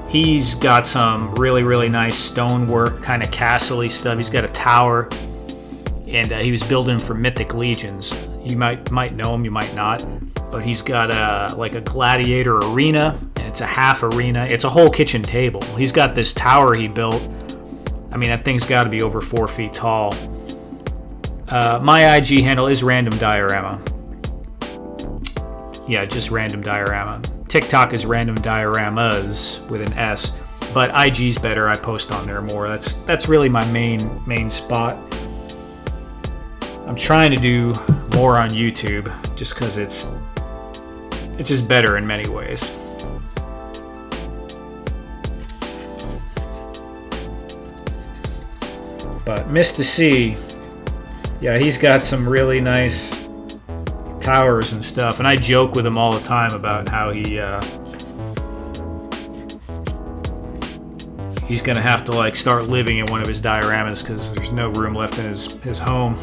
he's got some really nice stonework, kind of castle-y stuff. He's got a tower, and he was building for Mythic Legions. You might know him, you might not, but he's got like a gladiator arena, and it's a half arena. It's a whole kitchen table. He's got this tower he built. I mean, that thing's got to be over 4 feet tall. My IG handle is random diorama. Yeah, just random diorama. TikTok is random dioramas with an S, but IG's better. I post on there more. That's really my main spot. I'm trying to do more on YouTube just because it's just better in many ways. But Mr. C, yeah, he's got some really nice towers and stuff, and I joke with him all the time about how he's gonna have to like start living in one of his dioramas because there's no room left in his home.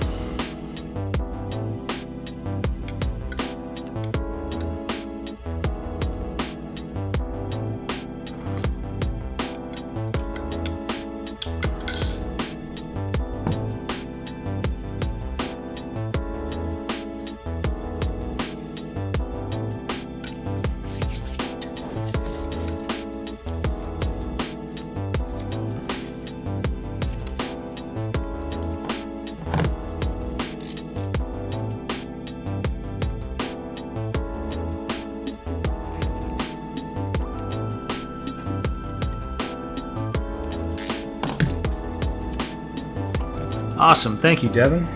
Awesome, thank you, Devin.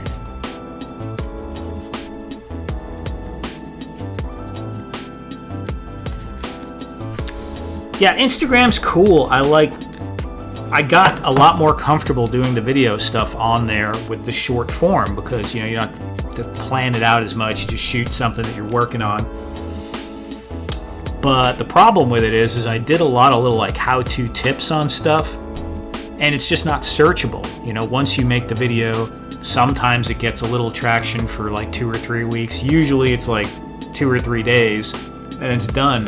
Yeah, Instagram's cool. I got a lot more comfortable doing the video stuff on there with the short form because, you know, you don't have to plan it out as much. You just shoot something that you're working on. But the problem with it is I did a lot of little like how-to tips on stuff, and it's just not searchable. You know, once you make the video, sometimes it gets a little traction for like 2 or 3 weeks. Usually it's like 2 or 3 days and it's done.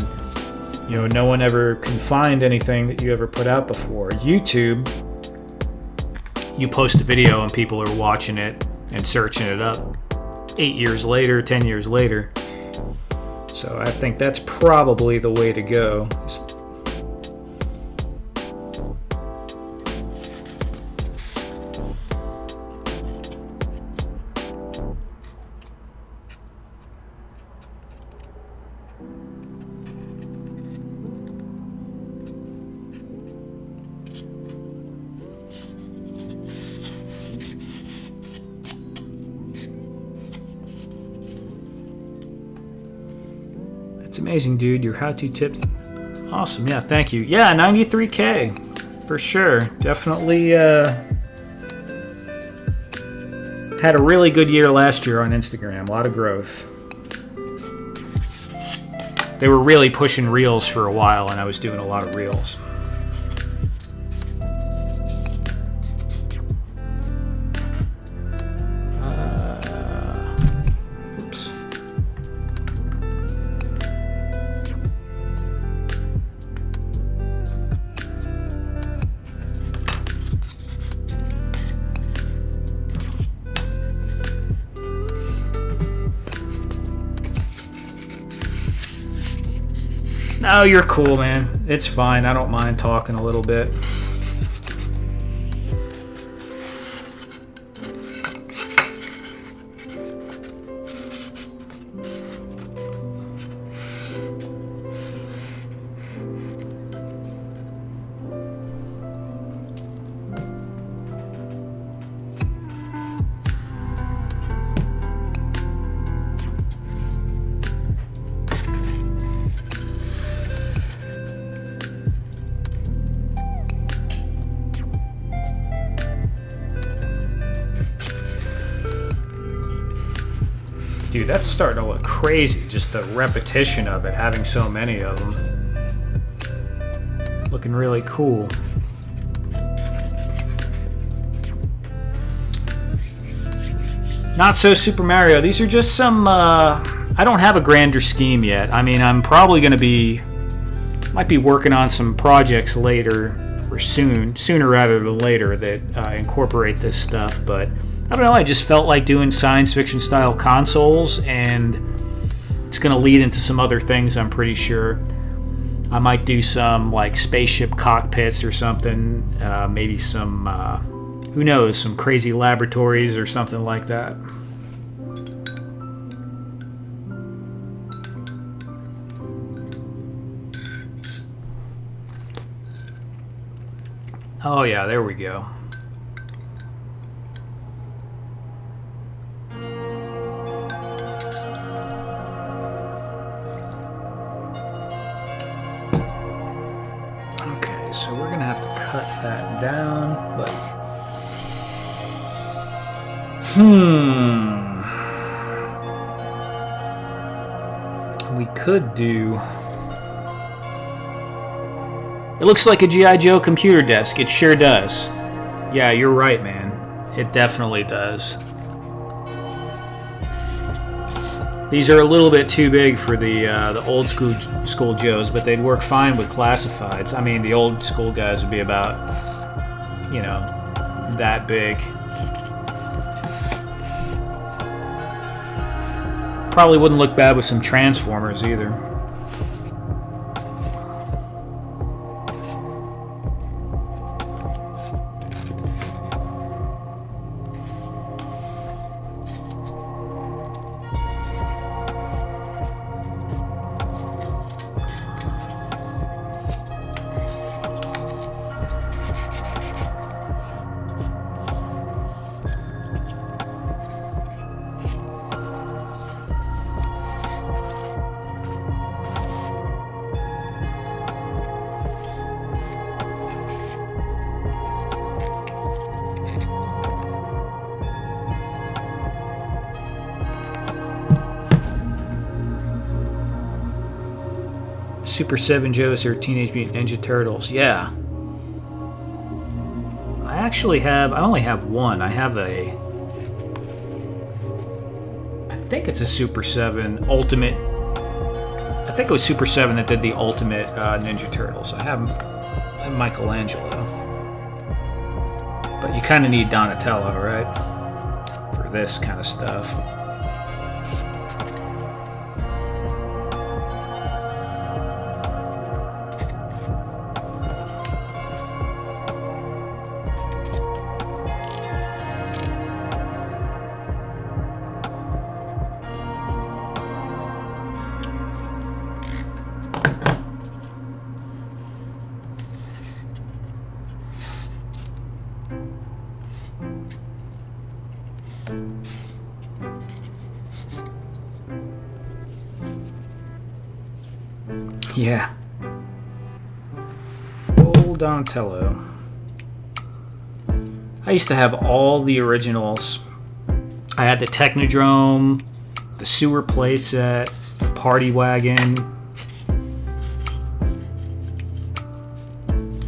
You know, no one ever can find anything that you ever put out before. YouTube, you post a video and people are watching it and searching it up 8 years later, 10 years later. So I think that's probably the way to go. Amazing, dude. Your how-to tips. Awesome. Yeah, thank you. Yeah, 93K. For sure. Definitely had a really good year last year on Instagram. A lot of growth. They were really pushing reels for a while, and I was doing a lot of reels. Oops. No, you're cool, man. It's fine. I don't mind talking a little bit. Dude, that's starting to look crazy, just the repetition of it, having so many of them. Looking really cool. Not so Super Mario. These are just some, I don't have a grander scheme yet. I mean, I'm probably going to might be working on some projects later, or sooner rather than later, that incorporate this stuff, but I don't know, I just felt like doing science fiction style consoles, and it's going to lead into some other things, I'm pretty sure. I might do some like spaceship cockpits or something, maybe some, who knows, some crazy laboratories or something like that. Oh yeah, there we go. So we're gonna have to cut that down, but we could do. It looks like a G.I. Joe computer desk. It sure does. Yeah, you're right, man. It definitely does. These are a little bit too big for the old school Joes, but they'd work fine with classifieds. I mean, the old school guys would be about, you know, that big. Probably wouldn't look bad with some Transformers either. Super 7 Joes or Teenage Mutant Ninja Turtles. Yeah. I only have one. I think it's a Super 7 Ultimate. I think it was Super 7 that did the Ultimate Ninja Turtles. I have Michelangelo. But you kind of need Donatello, right? For this kind of stuff. Yeah. Old Donatello. I used to have all the originals. I had the Technodrome, the Sewer playset, the Party Wagon,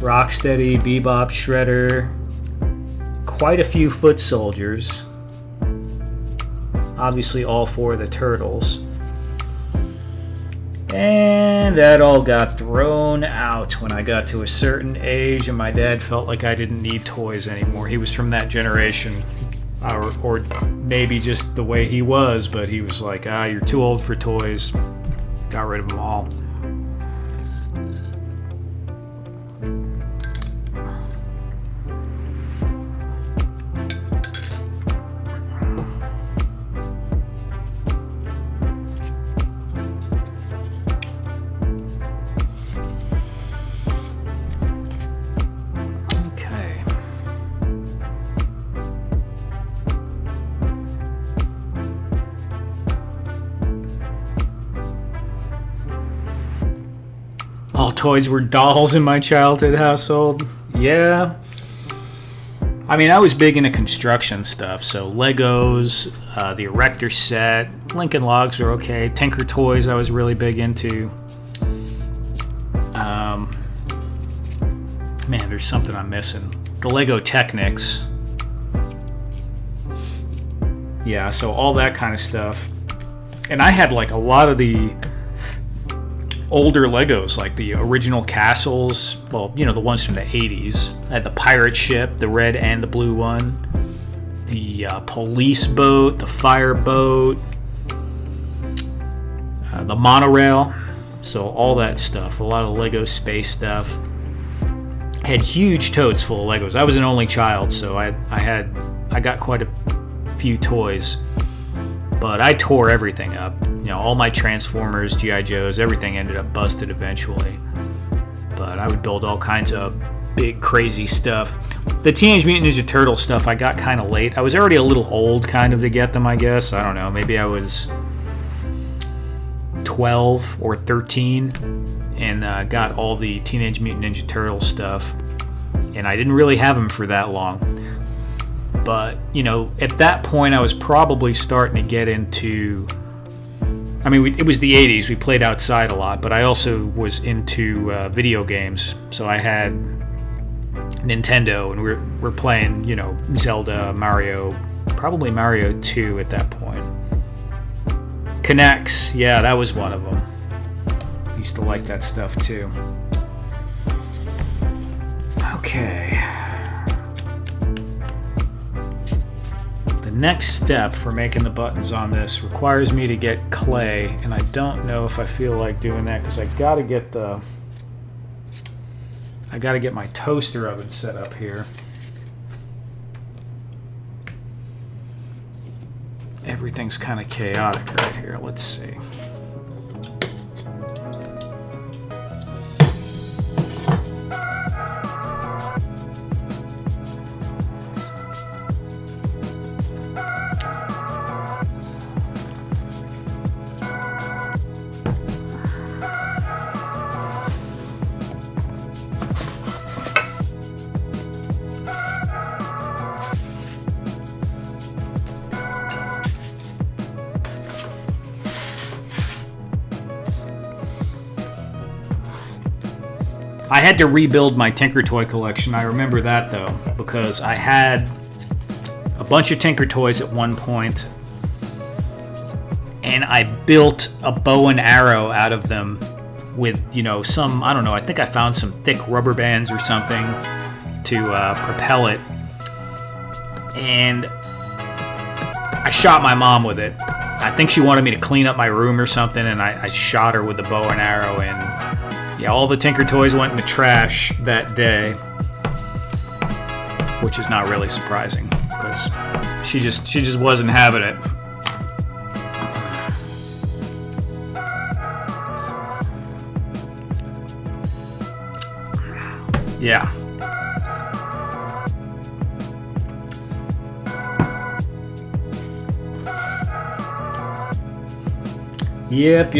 Rocksteady, Bebop, Shredder, quite a few Foot Soldiers. Obviously all four of the Turtles. And that all got thrown out when I got to a certain age and my dad felt like I didn't need toys anymore. He was from that generation, or maybe just the way he was, but he was like, you're too old for toys. Got rid of them all. All toys were dolls in my childhood household. Yeah. I mean, I was big into construction stuff, so Legos, the Erector set, Lincoln Logs were okay. Tinker Toys I was really big into. Man, there's something I'm missing. The Lego Technics. Yeah, so all that kind of stuff. And I had like a lot of the older Legos, like the original castles, well, you know, the ones from the 80s. I had the pirate ship, the red and the blue one, the police boat, the fire boat, the monorail, so all that stuff, a lot of Lego space stuff. Had huge totes full of Legos. I was an only child, so I got quite a few toys, but I tore everything up. You know, all my Transformers, G.I. Joes, everything ended up busted eventually. But I would build all kinds of big, crazy stuff. The Teenage Mutant Ninja Turtle stuff I got kind of late. I was already a little old kind of to get them, I guess. I don't know. Maybe I was 12 or 13 and got all the Teenage Mutant Ninja Turtle stuff. And I didn't really have them for that long. But, you know, at that point I was probably starting to get into... I mean, it was the 80s. We played outside a lot, but I also was into video games. So I had Nintendo, and we're playing, you know, Zelda, Mario, probably Mario 2 at that point. Connects, yeah, that was one of them. Used to like that stuff too. Okay. The next step for making the buttons on this requires me to get clay, and I don't know if I feel like doing that because I gotta get my toaster oven set up here. Everything's kind of chaotic right here. Let's see. I had to rebuild my Tinker Toy collection. I remember that though, because I had a bunch of Tinker Toys at one point, and I built a bow and arrow out of them with, you know, some, I don't know, I think I found some thick rubber bands or something to propel it, and I shot my mom with it. I think she wanted me to clean up my room or something, and I shot her with the bow and arrow, and yeah, all the Tinker Toys went in the trash that day, which is not really surprising because she just wasn't having it. Yeah. Yep.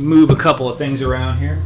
Move a couple of things around here.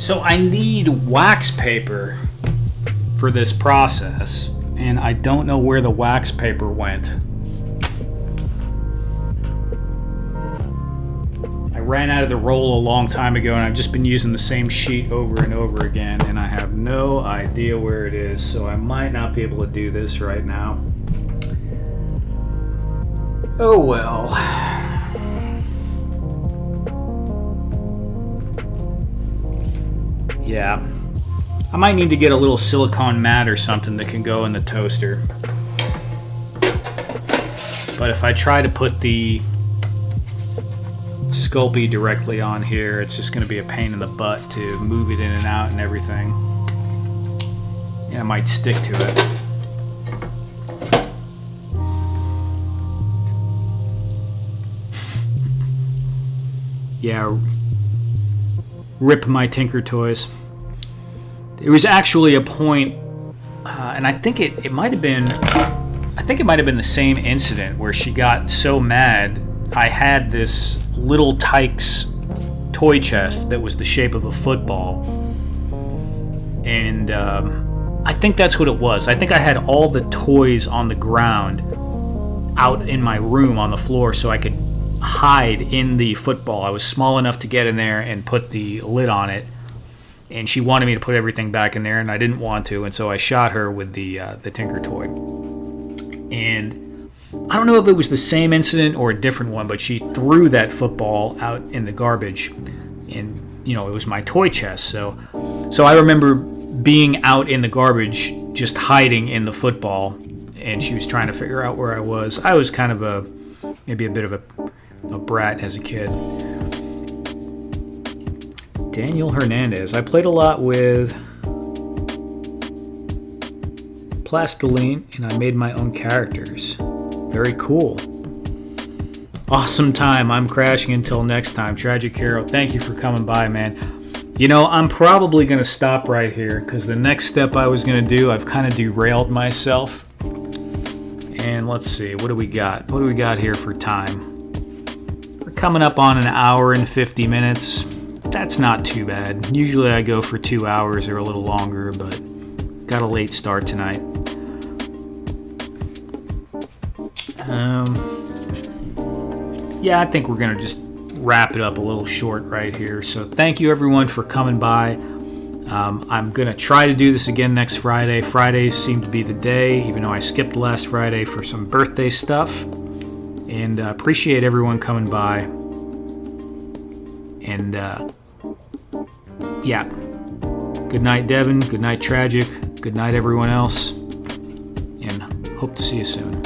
So I need wax paper for this process, and I don't know where the wax paper went. I ran out of the roll a long time ago, and I've just been using the same sheet over and over again, and I have no idea where it is, so I might not be able to do this right now. Oh well. Yeah. I might need to get a little silicone mat or something that can go in the toaster. But if I try to put the Sculpey directly on here, it's just going to be a pain in the butt to move it in and out and everything. Yeah, I might stick to it. Yeah, rip my Tinker Toys. There was actually a point, and I think it might have been, the same incident where she got so mad. I had this little Tykes toy chest that was the shape of a football, and I think that's what it was. I think I had all the toys on the ground out in my room on the floor so I could hide in the football. I was small enough to get in there and put the lid on it, and she wanted me to put everything back in there, and I didn't want to, and so I shot her with the Tinker Toy. And I don't know if it was the same incident or a different one, but she threw that football out in the garbage, and it was my toy chest. So I remember being out in the garbage, just hiding in the football, and she was trying to figure out where I was. I was kind of maybe a bit of a brat as a kid. Daniel Hernandez. I played a lot with Plastiline, and I made my own characters. Very cool. Awesome time. I'm crashing until next time. Tragic Hero, thank you for coming by, man. I'm probably going to stop right here because the next step I was going to do, I've kind of derailed myself. And let's see, what do we got? What do we got here for time? We're coming up on an hour and 50 minutes. That's not too bad. Usually I go for 2 hours or a little longer, but got a late start tonight. Yeah, I think we're going to just wrap it up a little short right here. So thank you everyone for coming by. I'm going to try to do this again next Friday. Fridays seem to be the day, even though I skipped last Friday for some birthday stuff. And appreciate everyone coming by. And yeah, good night, Devin. Good night, Tragic. Good night, everyone else. And hope to see you soon.